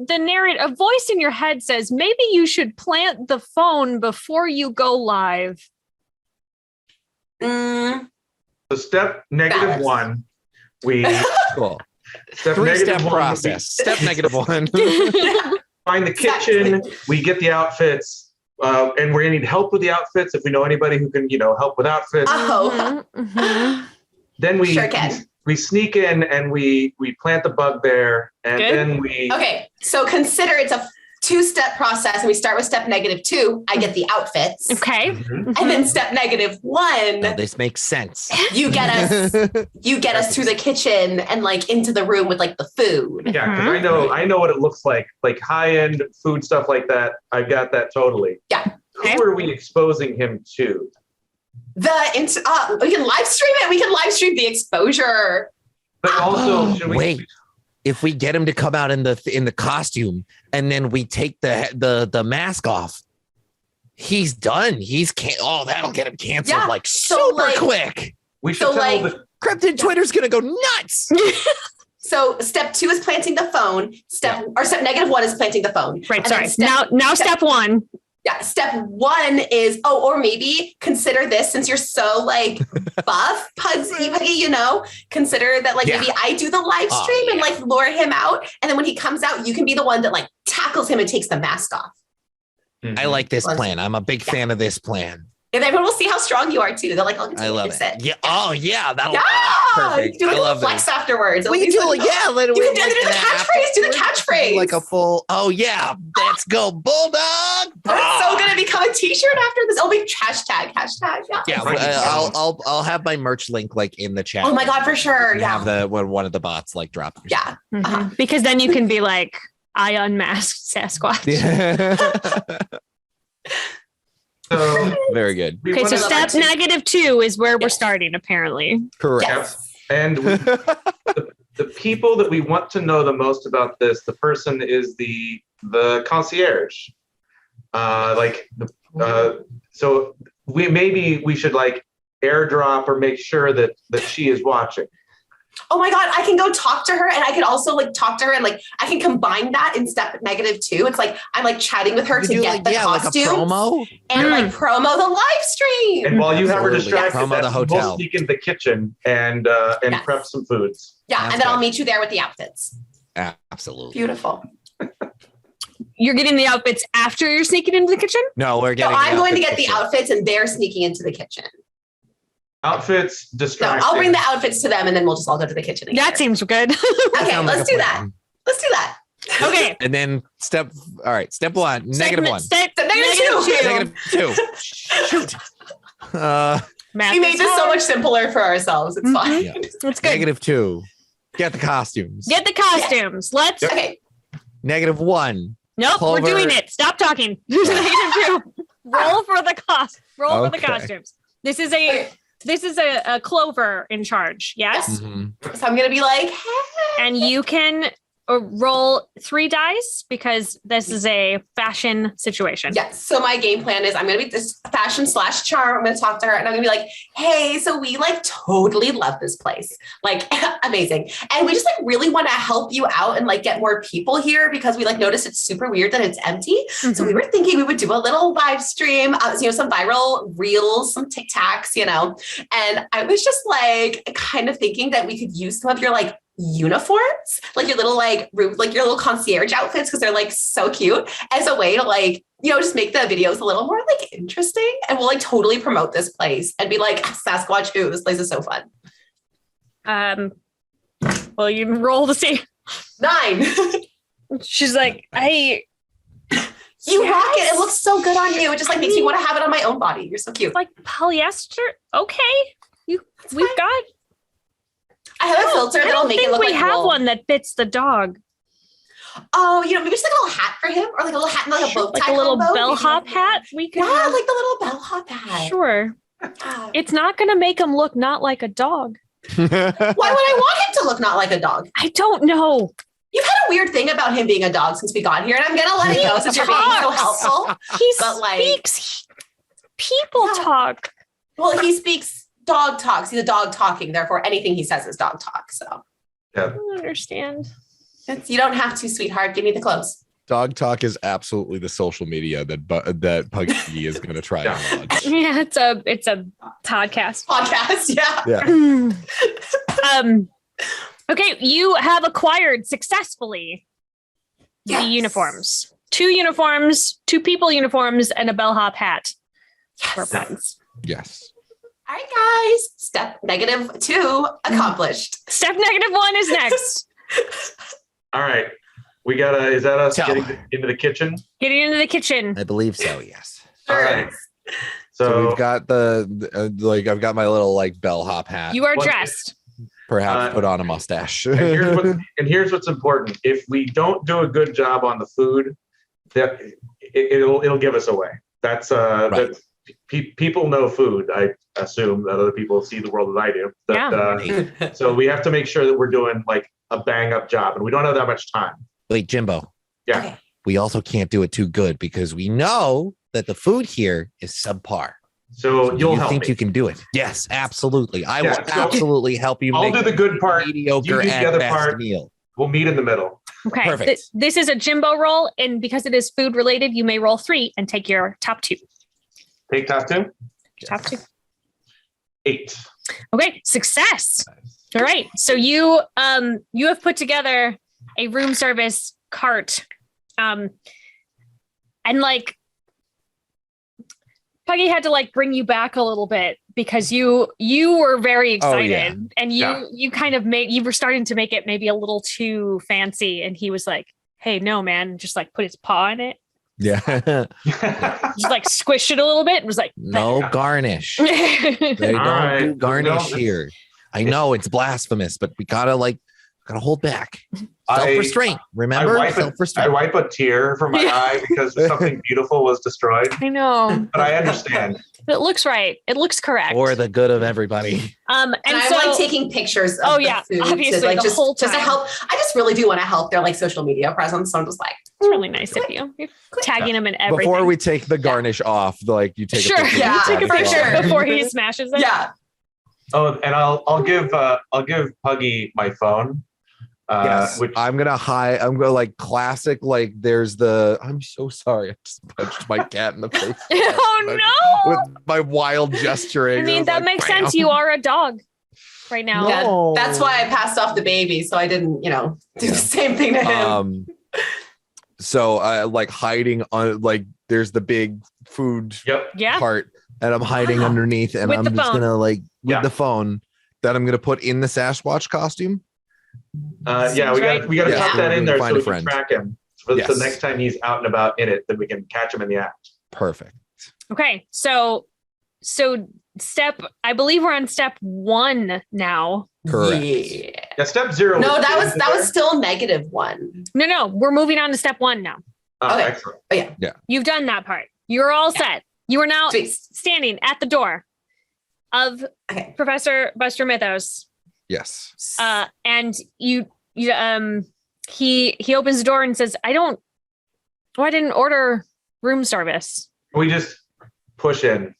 the narrative, a voice in your head says maybe you should plant the phone before you go live. So step -1, we cool. Step 3-step -1, process. Step -1. Find the kitchen. We get the outfits, and we're gonna need help with the outfits. If we know anybody who can, help with outfits. Then we sneak in and we plant the bug there, and then we. Okay, so consider it's a 2-step process, and we start with step -2. I get the outfits. Okay, and then step -1. No, this makes sense. You get us through the kitchen and like into the room with like the food. Yeah, because I know what it looks like high-end food stuff like that. I got that totally. Yeah. Who are we exposing him to? We can live stream it. We can live stream the exposure. But also, should we wait? If we get him to come out in the costume and then we take the mask off, he's done. That'll get him canceled super quick. We should tell Cryptid Twitter's gonna go nuts. So step 2 is planting the phone. Step -1 is planting the phone. Right. Sorry. Now step 1. Yeah. Step 1 is, or maybe consider this since you're so like buff, Puggy, consider that like maybe I do the live stream and like lure him out. And then when he comes out, you can be the one that like tackles him and takes the mask off. I like this plan. I'm a big fan of this plan. And everyone will see how strong you are too. They're like, I love it. Yeah. Oh yeah. That'll perfect. You can do a little flex afterwards. We can do it. Yeah. You can do the catchphrase. Do the catchphrase. Like a full. Oh yeah. Let's go Bulldog. It's so gonna become a T-shirt after this. It'll be hashtag. Yeah. I'll have my merch link like in the chat. Oh my God, for sure. Yeah. Have one of the bots like drop. Yeah. Because then you can be like, I unmasked Sasquatch. Yeah. So very good. Okay, so step -2 is where we're starting, apparently. Correct. Yes. And the people that we want to know the most about this, the person is the concierge. So we should like airdrop or make sure that she is watching. Oh my God, I can go talk to her and I can also like talk to her and like I can combine that in step -2. It's like I'm like chatting with her to get the costume like a promo and like promo the live stream. And while you have her Absolutely. distracted, Promo the we'll hotel. sneak into the kitchen and Yes. prep some foods. Yeah, Sounds and then I'll good. meet you there with the outfits. Absolutely. Beautiful. You're getting the outfits after you're sneaking into the kitchen? No, we're So getting. I'm going to get the outfits outfits and they're sneaking into the kitchen. Outfits, So distracting. I'll bring the outfits to them and then we'll just all go to the kitchen. That together. seems good. Okay, Sounds like let's a do that. plan. Let's do that. Okay. And then step 1, -1. Step -2. -2. Shoot. Math We made is this so hard. much simpler for ourselves. It's fine. Yeah. That's good. -2. Get the costumes. Get the costumes. Let's. Okay. -1. Nope, Clover. we're doing it. Stop talking. -2. Roll for the cost. Roll for the Okay. costumes. This is a Clover in charge. Yes. Mhm. So I'm gonna be like, hey. And you can roll 3 dice because this is a fashion situation. Yes. So my game plan is I'm going to be this fashion/charm. I'm going to talk to her and I'm going to be like, hey, so we like totally love this place. Like amazing. And we just like really want to help you out and like get more people here because we like noticed it's super weird that it's empty. So we were thinking we would do a little live stream, some viral reels, some TikToks, and I was just like kind of thinking that we could use some of your like uniforms, like your little your little concierge outfits, because they're like so cute, as a way to like just make the videos a little more like interesting, and we'll like totally promote this place and be like, Sasquatch, ooh, this place is so fun. Well, you can roll to see. 9. She's like, You rock it. It looks so good on you. It just like makes me want to have it on my own body. You're so cute. like polyester. Okay, we've got. I have a filter I that'll don't make it think look we like have wool. one that fits the dog. Oh, maybe just like a little hat for him, or like a little hat and like a bow tie Like a little combo. bellhop Maybe. hat. We could Yeah, have. like the little bellhop hat. Sure. Ah. It's not going to make him look not like a dog. Why would I want him to look not like a dog? I don't know. You've had a weird thing about him being a dog since we got here, and I'm gonna let it go since you're being so helpful. He But, like- speaks people Yeah. talk. Well, he speaks dog talks. He's a dog talking. Therefore, anything he says is dog talk. So I don't understand. you don't have to, sweetheart. Give me the clothes. Dog talk is absolutely the social media that Puggy is going to try Yeah. to launch. Yeah, it's a podcast. Podcast, yeah. Yeah. Okay, you have acquired successfly the Yes. uniforms. 2 uniforms, 2 people uniforms, and a bellhop hat for Yes. puns. Yes. All right, guys. Step -2 accomplished. Step -1 is next. All right. We got is that us Tell. getting into the kitchen? Getting into the kitchen. I believe so. Yes. All right. So we've got I've got my little like bellhop hat. You are What- dressed. Perhaps put on a mustache. and here's what's important. If we don't do a good job on the food, that it'll give us away. That's Right. people know food. I assume that other people see the world as I do. So we have to make sure that we're doing like a bang up job, and we don't have that much time. Wait, Jimbo. Yeah. Okay. We also can't do it too good because we know that the food here is subpar. So Do you'll you help think me. you can do it? Yes, absolutely. I Yeah, will so absolutely help you I'll make do the good part. mediocre You do the at other best part. meal. We'll meet in the middle. Okay. Perfect. This is a Jimbo roll, and because it is food related, you may roll 3 and take your top 2. Take top 2. Top 2. 8. Okay, success. All right. So you have put together a room service cart. And like Puggy had to like bring you back a little bit because you were very excited, yeah. and you kind of you were starting to make it maybe a little too fancy, and he was like, hey, no, man, just like put his paw in it, Yeah. just like squish it a little bit and was like, No garnish. They don't right. do garnish No, here. I know it's blasphemous, but we gotta hold back. Self-restraint. Remember? I Self-restraint. wipe a tear from my eye because something beautiful was destroyed. I know. But I understand. It looks right. It looks correct. For the good of everybody. And And I'm so like taking pictures of Oh, the yeah, food obviously, to, like, the whole just to time. help. I just really do want to help their like social media presence. So I'm just like, it's really nice of you. You're tagging him in everything. Before we take the garnish off, like you take sure, a picture. Yeah, take a for picture sure. before he smashes it. yeah. Oh, and I'll give Puggy my phone. Yes, Which I'm gonna like classic. Like there's I'm so sorry. I just punched my cat in the face. Oh no! With my wild gesturing. I mean, that makes bam. sense. You are a dog right now. No. Yeah, that's why I passed off the baby, so I didn't, do the same thing to him. So like hiding on like there's the big food Yeah. part, and I'm hiding underneath, and With I'm the just phone. gonna like with the phone that I'm gonna put in the Sasquatch costume. yeah, we got to tuck that in there so we can track him. So next time he's out and about in it, then we can catch him in the act. Perfect. Okay, so I believe we're on step 1 now. Correct. Yeah, step 0. No, that was still -1. No, we're moving on to step 1 now. Oh, Okay. excellent. Oh, yeah. You've done that part. You're all set. You are now Sweet. standing at the door of Professor Buster Mythos. Yes. And he opens the door and says, I didn't order room service. We just push in.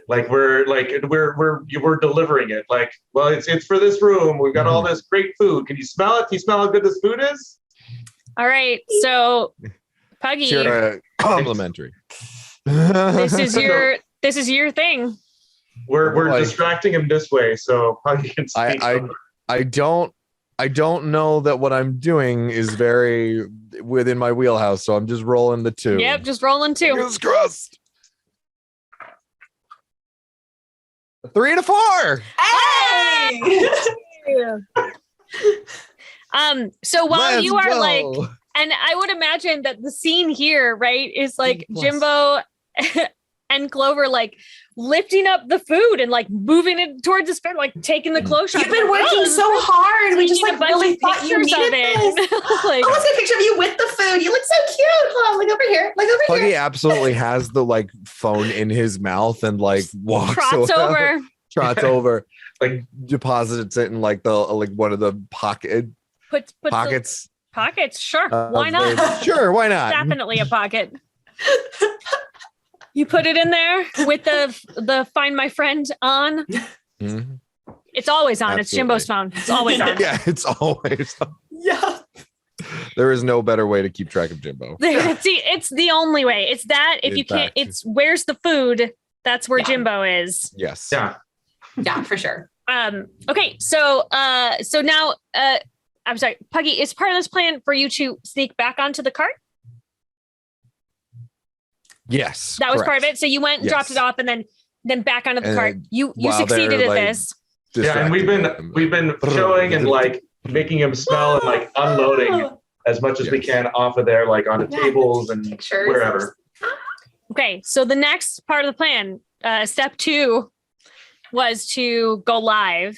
Like we're delivering it. Like, well, it's for this room. We've got all this great food. Can you smell it? Can you smell how good this food is? All right. So Puggy, Sure, complimentary. this is your thing. We're distracting him this way, so Puggy can speak. I don't know that what I'm doing is very within my wheelhouse, so I'm just rolling the 2. Yep, just rolling 2. Fingers crossed. 3 and a 4. Hey! So while Let's you are go. like, and I would imagine that the scene here, right, is like Jimbo and Clover like lifting up the food and like moving it towards the spread, like taking the close shot. You've been working so hard. We just taking like a bunch really of thought you pictures of needed it. this. Like, Oh, let's get a picture of you with the food. You look so cute. Hold on, look over here. Look over Puggy here. absolutely has the like phone in his mouth and like walks trots over. trots over, like deposits it in like the like one of the pockets. Pockets, sure. Why not? Sure, why not? Definitely a pocket. You put it in there with the Find My Friend on. Mm-hmm. It's always on. Absolutely. It's Jimbo's phone. It's always on. Yeah, it's always on. Yeah. There is no better way to keep track of Jimbo. It's the only way. It's that if you can't, it's where's the food? That's where Jimbo is. Yes. Yeah, for sure. Okay, so now I'm sorry, Puggy, is part of this plan for you to sneak back onto the cart? Yes. That was correct. part of it. So you went and dropped it off and then back onto the And cart. You while succeeded they're, at like, this. Yeah, and we've been showing and like making him smell and like unloading as much as we can off of there, like onto tables and Pictures. wherever. Okay, so the next part of the plan, step 2, was to go live.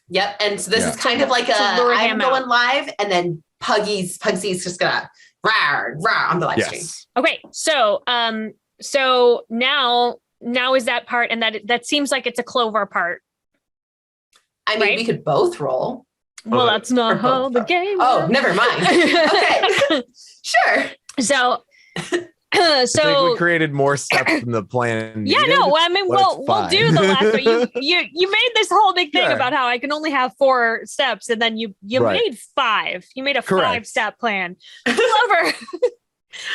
Yep. And so this is kind of like lure I'm him going out. live, and then Pugsy's just gonna rawr on the live stream. Yes. Okay, so so now is that part, and that seems like it's a Clover part. I mean, we could both roll. Well, that's not how the game Oh, works. never mind. Okay. Sure. So I think we created more steps in the plan. Yeah, needed, no, I mean, we'll do the last one. You made this whole big thing about how I can only have 4 steps, and then you made 5. You made a 5-step plan. Clover,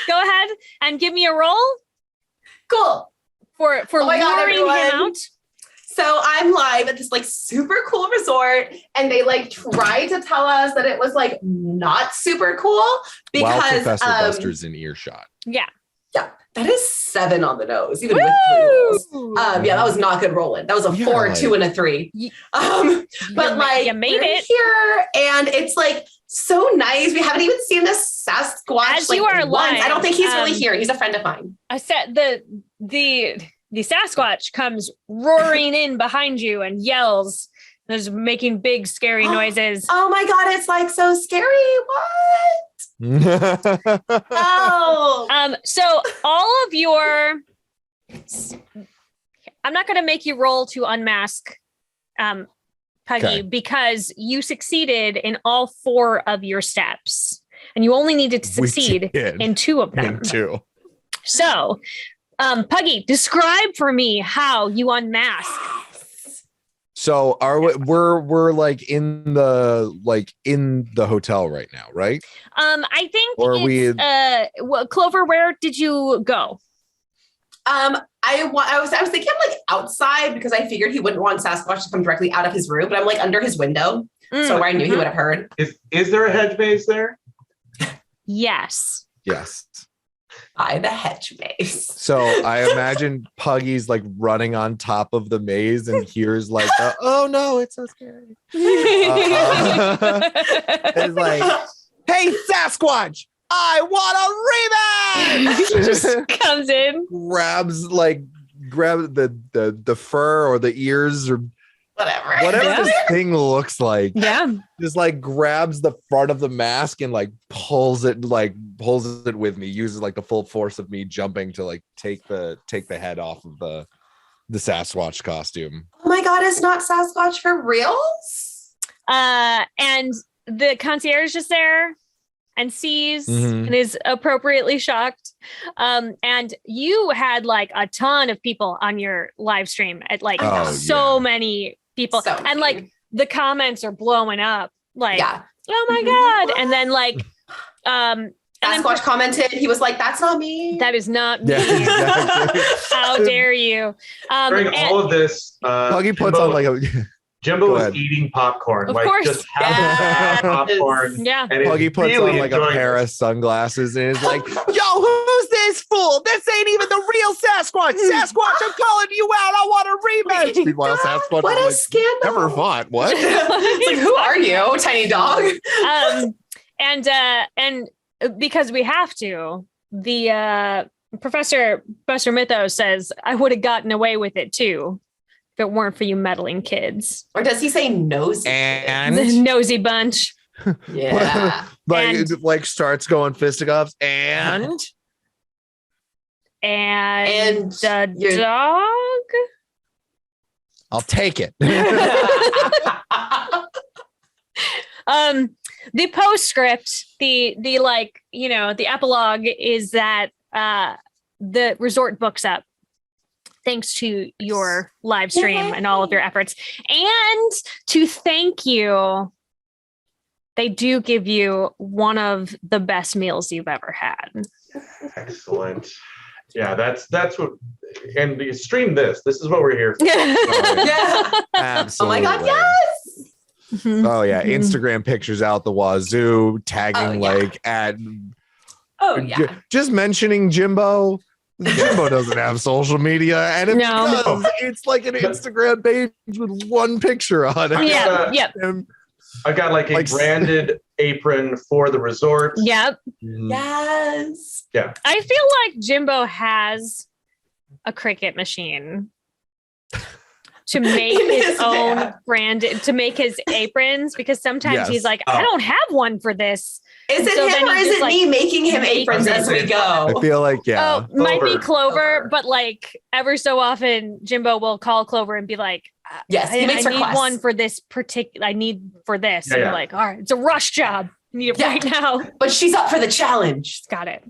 go ahead and give me a roll. Cool. For luring him out. So I'm live at this like super cool resort, and they like tried to tell us that it was like not super cool because while Professor Buster's in earshot. Yeah. Yeah, that is 7 on the nose, even with 3 rolls. Yeah, that was not good rolling. That was a 4, 2, and a 3. But like you made it here, and it's like so nice. We haven't even seen this Sasquatch As you are once. live, I don't think he's really here. He's a friend of mine. I said the Sasquatch comes roaring in behind you and yells. There's making big scary noises. Oh my god, it's like so scary. What? Oh. So all of your I'm not going to make you roll to unmask Puggy because you succeeded in all 4 of your steps and you only needed to succeed in 2 of them. So, Puggy, describe for me how you unmask. So we're like in the hotel right now, right? I think Or Clover, where did you go? I was thinking I'm like outside because I figured he wouldn't want Sasquatch to come directly out of his room, but I'm like under his window, so I knew he would have heard. Is there a hedge maze there? Yes. Yes. By the hedge maze. So I imagine Puggy's like running on top of the maze and hears like, oh no, it's so scary. It's like, hey, Sasquatch, I want a rematch. He just comes in, grabs the fur or the ears or whatever this thing looks like. Yeah. Just like grabs the front of the mask and like pulls it with me, uses like the full force of me jumping to like take the head off of the Sasquatch costume. Oh my god, it's not Sasquatch for reals? And the concierge is there and sees and is appropriately shocked. And you had like a ton of people on your live stream at like many people. So and many. like the comments are blowing up like, oh my God. And then like, Sasquatch commented, he was like, that's not me. that is not me. Yeah, exactly. How dare you? During all of this, Puggy puts on like a Jimbo Go was ahead. eating popcorn. Of like course. just having popcorn. Yeah. And Puggy puts really on like a enjoying pair it. of sunglasses and is like, yo, who's this fool? This ain't even the real Sasquatch. Sasquatch, I'm calling you out. I want a rematch. Meanwhile, Sasquatch What a is like, scandal. never fought. What? It's like, who are you, tiny dog? And because we have to, the Professor Buster Mythos says I would have gotten away with it too if it weren't for you meddling kids. Or does he say nosy? The And nosy bunch. Yeah. like And- it like starts going fisticuffs and And the your- dog. I'll take it. The postscript, the like, you know, the epilogue is that the resort books up thanks to your live stream and all of your efforts. And to thank you, they do give you one of the best meals you've ever had. Excellent. Yeah, that's what. And we stream this. This is what we're here for. Yeah. Oh Absolutely. my god, yes. Oh yeah, Instagram pictures out the wazoo, tagging Oh, yeah. like at Oh yeah. just mentioning Jimbo. Jimbo doesn't have social media, and if No. he does, it's like an Instagram page with one picture on it. Yeah, yep, And, I've got like a Like- branded apron for the resort. yep. Yes. I feel like Jimbo has a Cricut machine to make In his his own van. branded, to make his aprons, because sometimes Yes. he's like, I don't have one for this. Is it So him then or he is just, it like, me making him makes aprons as we I go? feel like Oh, might be Clover. Clover, but like ever so often Jimbo will call Clover and be like, Yes, he makes I need requests. one for this particular, I need for this. Yeah, and yeah. you're like, all right, it's a rush job. I need it Yeah. right now. But she's up for the challenge. Got it.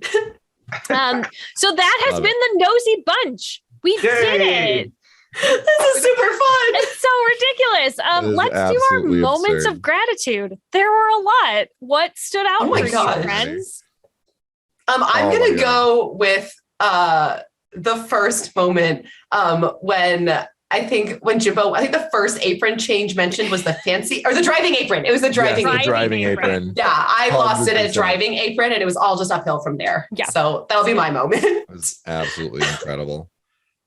So that has Love been the Nosy Bunch. We did Yay. it. This is super fun. It's so ridiculous. It is Let's do our absolutely moments absurd. of gratitude. There were a lot. What stood out Oh my for gosh. you, friends? I'm Oh my gonna God. go with the first moment when I think the first apron change mentioned was the fancy or the driving apron. It was the driving Yes, apron. the driving apron. apron. Yeah, I lost it at 100%. driving apron and it was all just uphill from there. Yeah. So that'll be my moment. It was absolutely incredible.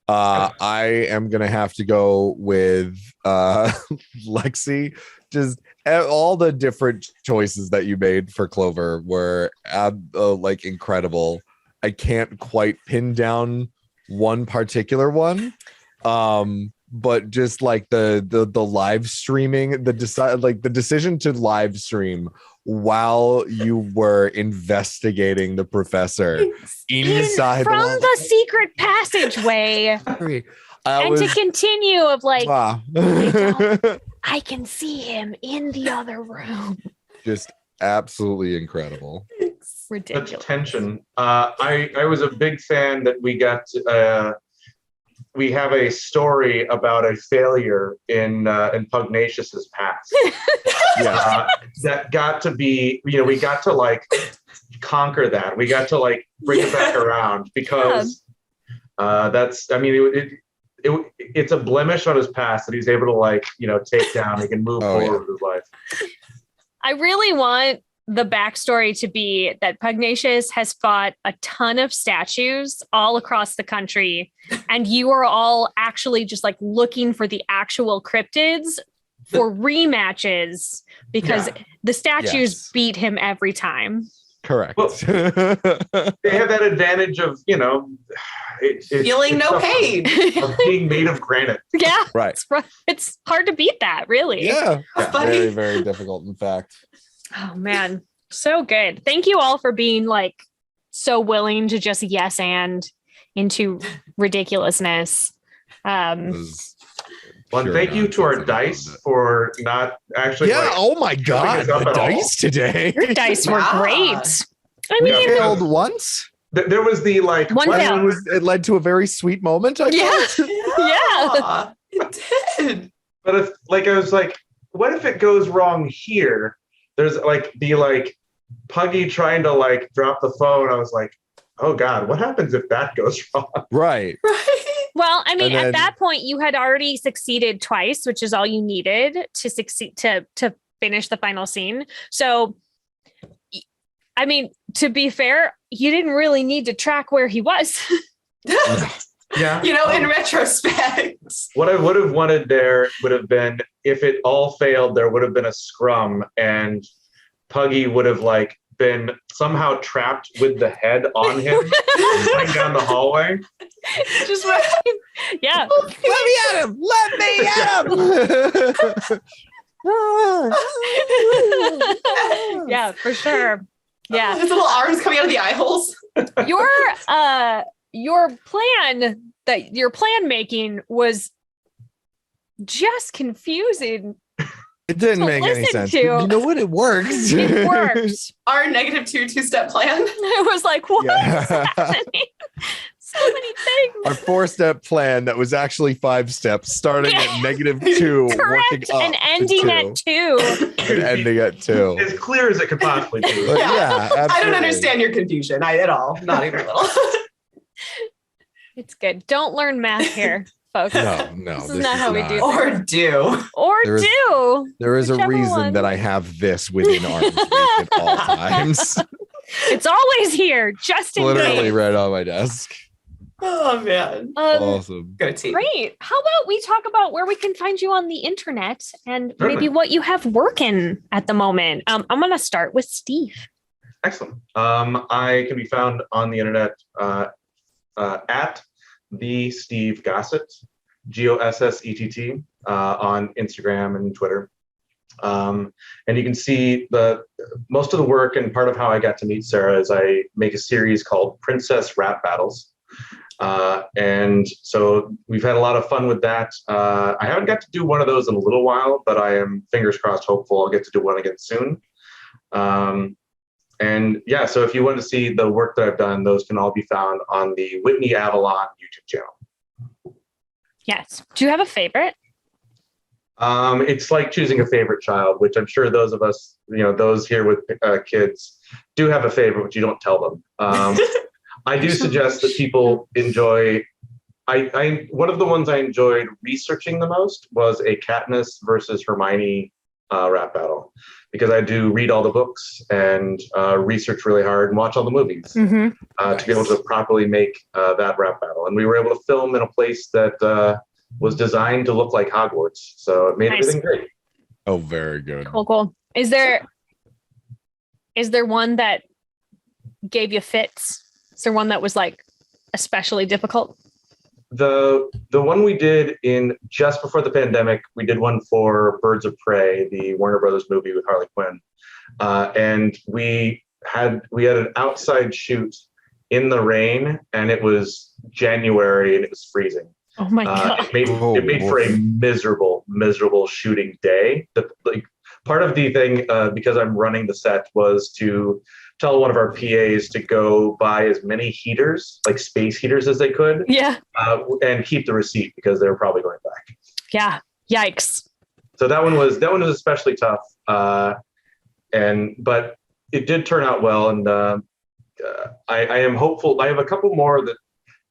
I am gonna have to go with Lexi. Just all the different choices that you made for Clover were like incredible. I can't quite pin down one particular one, but just like the live streaming, the decision to live stream while you were investigating the professor inside From the secret passageway, and to continue of like, I can see him in the other room. just absolutely incredible. Such Ridiculous. tension. I was a big fan that we got we have a story about a failure in Pugnacious's past. That got to be, we got to like conquer that. We got to like bring it back around because that's, I mean, it's a blemish on his past that he's able to like, take down. He can move forward with his life. I really want the backstory to be that Pugnacious has fought a ton of statues all across the country, and you are all actually just like looking for the actual cryptids for rematches because the statues beat him every time. Correct. Well, they have that advantage of, feeling no pain. Of being made of granite. Yeah. Right. It's hard to beat that, really. Yeah. Funny. Very, very difficult, in fact. Oh man, so good. Thank you all for being like so willing to just yes and into ridiculousness. Well, thank you to our dice for not actually. Yeah. Oh my God, us up the at all. dice today. Your dice were Yeah. great. I We mean, failed once. There was the like One what- fail. It led to a very sweet moment. I thought. Yeah. It did. But if like I was like, what if it goes wrong here? There's like the like Puggy trying to like drop the phone. I was like, oh God, what happens if that goes wrong? Right. Right. well, I mean, And then- at that point, you had already succeeded twice, which is all you needed to succeed to finish the final scene. So, I mean, to be fair, you didn't really need to track where he was. Yeah. In retrospect. What I would have wanted there would have been if it all failed, there would have been a scrum and Puggy would have like been somehow trapped with the head on him going down the hallway. Just yeah. Let me at him. Let me at him. Yeah, for sure. Yeah. His little arms coming out of the eye holes. Your plan making was just confusing. It didn't To make any listen sense. to. You know what? It works. It worked. Our -2 two-step plan. It was like, what is Yeah. happening? So many Our things. 4-step plan that was actually 5 steps, starting at -2, Correct. working up And ending to at 2. and ending at 2. As clear as it could possibly be. But Yeah. yeah, I don't absolutely. understand your confusion at all. Not even a little. It's good. Don't learn math here, folks. No, This is not how we do Or do. Or There is- do. There is a Whichever reason one. that I have this within arm's reach at all times. It's always here, just in Literally case. right on my desk. Oh man. Awesome. Good team. Great. How about we talk about where we can find you on the internet and maybe Certainly. what you have working at the moment? I'm going to start with Steve. Excellent. I can be found on the internet at the Steve Gossett, Gossett, on Instagram and Twitter. And you can see most of the work and part of how I got to meet Sarah is I make a series called Princess Rap Battles. And so we've had a lot of fun with that. I haven't got to do one of those in a little while, but I am fingers crossed hopeful I'll get to do one again soon. And yeah, so if you want to see the work that I've done, those can all be found on the Whitney Avalon YouTube channel. Yes. Do you have a favorite? It's like choosing a favorite child, which I'm sure those of us, those here with kids do have a favorite, but you don't tell them. I do suggest that people enjoy. One of the ones I enjoyed researching the most was a Katniss versus Hermione rap battle, because I do read all the books and research really hard and watch all the movies Mm-hmm. to be able to properly make that rap battle. And we were able to film in a place that was designed to look like Hogwarts, so it made Nice. everything great. Oh, very good. Cool. Is there one that gave you fits? Is there one that was like especially difficult? The one we did in just before the pandemic, we did one for Birds of Prey, the Warner Brothers movie with Harley Quinn, and we had an outside shoot in the rain, and it was January and it was freezing. Oh my God. It made for a miserable shooting day. The part of the thing, because I'm running the set, was to tell one of our PAs to go buy as many heaters, like space heaters, as they could. Yeah. And keep the receipt because they're probably going back. Yeah. Yikes. So that one was especially tough. But it did turn out well, and I am hopeful. I have a couple more that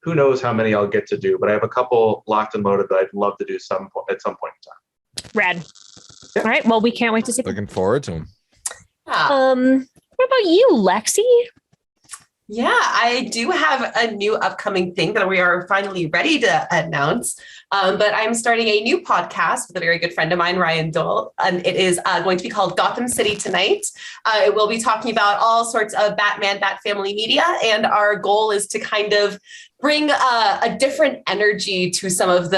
who knows how many I'll get to do, but I have a couple locked and loaded that I'd love to do at some point in time. Rad. Yeah. All right. Well, we can't wait to see them. Looking forward to them. What about you, Lexi? Yeah, I do have a new upcoming thing that we are finally ready to announce. But I'm starting a new podcast with a very good friend of mine, Ryan Dole, and it is going to be called Gotham City Tonight. It will be talking about all sorts of Batman, Bat Family media, and our goal is to kind of bring a different energy to some of the,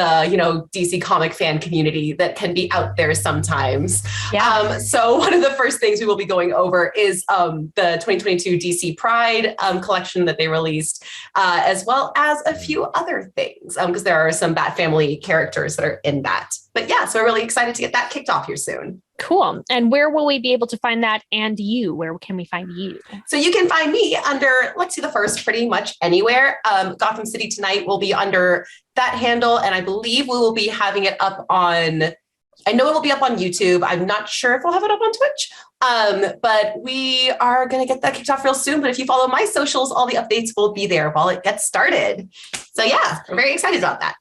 DC comic fan community that can be out there sometimes. Yeah. So one of the first things we will be going over is the 2022 DC Pride collection that they released, as well as a few other things, because there are some Bat Family characters that are in that. But yeah, so we're really excited to get that kicked off here soon. Cool. And where will we be able to find that? And you, where can we find you? So you can find me under Lexi the First pretty much anywhere. Gotham City Tonight will be under that handle. And I believe we will be having it up on, I know it will be up on YouTube. I'm not sure if we'll have it up on Twitch. But we are going to get that kicked off real soon. But if you follow my socials, all the updates will be there while it gets started. So yeah, we're very excited about that.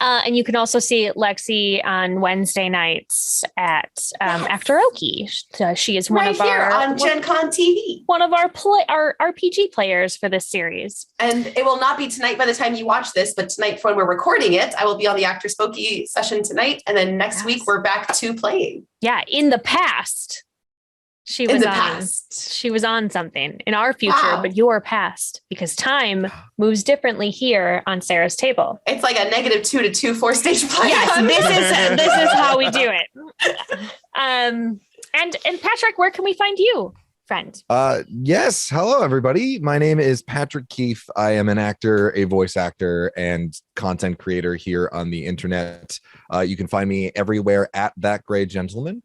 And you can also see Lexi on Wednesday nights at Actoroki. She is one right of here our on Gen Con TV. One of our RPG players for this series. And it will not be tonight by the time you watch this, but tonight when we're recording it, I will be on the Actor Spooky session tonight. And then next week we're back to playing. Yeah, in the past. She was on something in our future, but your past, because time moves differently here on Sarah's table. It's like a -2 to 2 4-stage plan. Yes, this is how we do it. And Patrick, where can we find you, friend? Yes. Hello, everybody. My name is Patrick Keeffe. I am an actor, a voice actor, and content creator here on the internet. You can find me everywhere at That Gray Gentleman.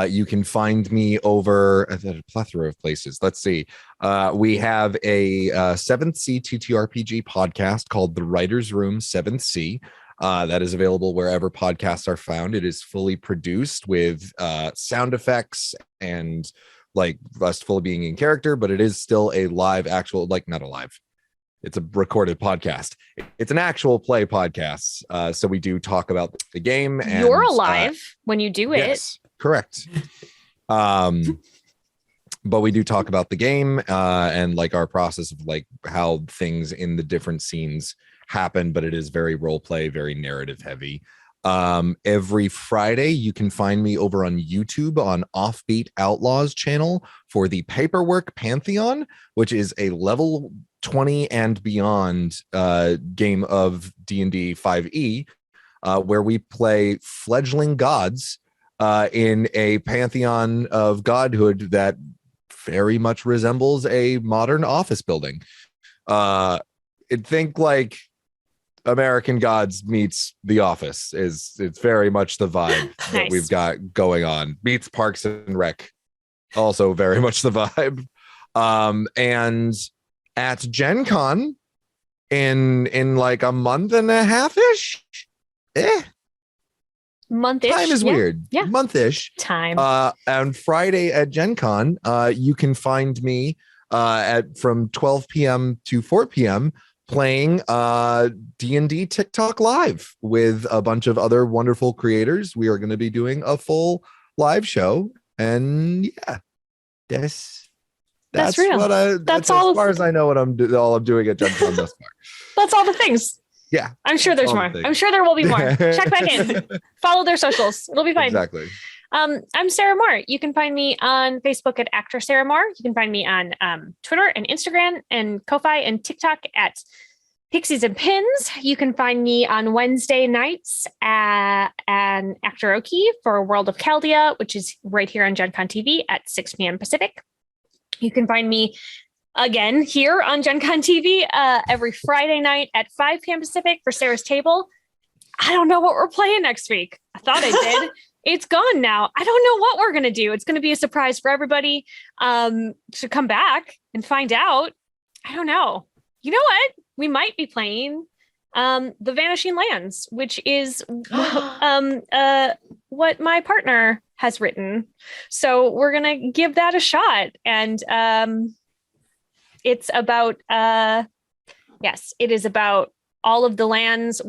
You can find me over a plethora of places. Let's see. We have a 7th C TTRPG podcast called The Writer's Room 7th C. That is available wherever podcasts are found. It is fully produced with sound effects and like us fully being in character, but it is still a live actual, like not a live. It's a recorded podcast. It's an actual play podcast. So we do talk about the game. And, you're alive when you do it. Yes. Correct. But we do talk about the game and like our process of like how things in the different scenes happen, but it is very role play, very narrative heavy. Every Friday you can find me over on YouTube on Offbeat Outlaws channel for the Paperwork Pantheon, which is a level 20 and beyond game of D&D 5e, where we play fledgling gods in a pantheon of godhood that very much resembles a modern office building. Think like American Gods meets The Office. It's very much the vibe that we've got going on. Meets Parks and Rec, also very much the vibe. And at Gen Con in like a month and a half-ish, month-ish. Time is weird. Yeah. Month-ish. Time. On Friday at Gen Con, you can find me from 12 p.m. to 4 p.m. playing D&D TikTok live with a bunch of other wonderful creators. We are going to be doing a full live show. And yeah, that's real. That's all as far as I know what I'm doing at Gen Con thus far. That's all the things. Yeah. I'm sure there's more. I'm sure there will be more. Check back in. Follow their socials. It'll be fine. Exactly. I'm Sarah Moore. You can find me on Facebook at Actor Sarah Moore. You can find me on Twitter and Instagram and Ko-Fi and TikTok at Pixies and Pins. You can find me on Wednesday nights at an Actoroki for World of Chaldea, which is right here on Gen Con TV at 6 p.m. Pacific. You can find me again here on Gen Con TV every Friday night at 5 p.m. Pacific for Sarah's Table. I don't know what we're playing next week. I thought I did, it's gone now. I don't know what we're going to do. It's going to be a surprise for everybody to come back and find out. I don't know. You know what? We might be playing The Vanishing Lands, which is what my partner has written. So we're going to give that a shot. And it's about, yes, it is about all of the lands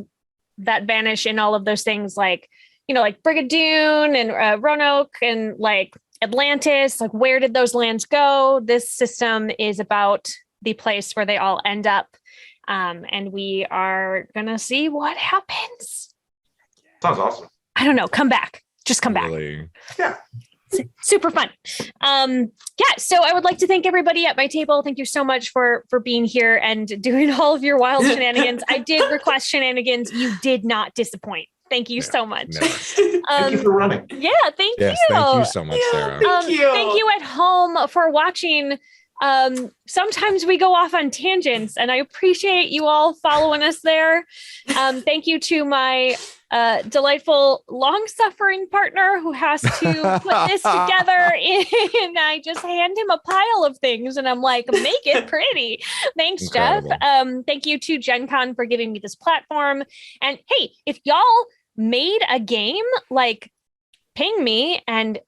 that vanish and all of those things like, you know, like Brigadoon and Roanoke and like Atlantis, like where did those lands go? This system is about the place where they all end up. And we are going to see what happens. Sounds awesome. I don't know. Come back. Just come back. Yeah. Super fun. Yeah. So I would like to thank everybody at my table. Thank you so much for being here and doing all of your wild shenanigans. I did request shenanigans. You did not disappoint. Thank you so much. Thank you for running. Yeah. Thank Yes, you. thank you so much, Sarah. Thank you. Thank you at home for watching. Sometimes we go off on tangents and I appreciate you all following us there. Thank you to my delightful long-suffering partner who has to put this together and I just hand him a pile of things and I'm like, make it pretty. Thanks, Incredible. Jeff. Thank you to Gen Con for giving me this platform. And hey, if y'all made a game, like ping me and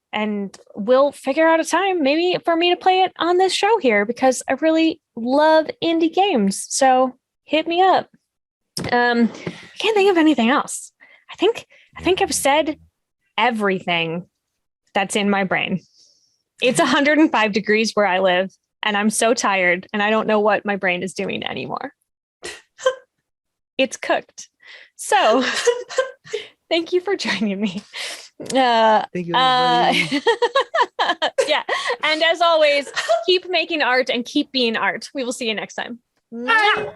we'll figure out a time maybe for me to play it on this show here because I really love indie games. So hit me up. I can't think of anything else. I think I've said everything that's in my brain. It's 105 degrees where I live and I'm so tired and I don't know what my brain is doing anymore. It's cooked. So thank you for joining me. Thank you, everybody. Yeah. And as always, keep making art and keep being art. We will see you next time. Bye.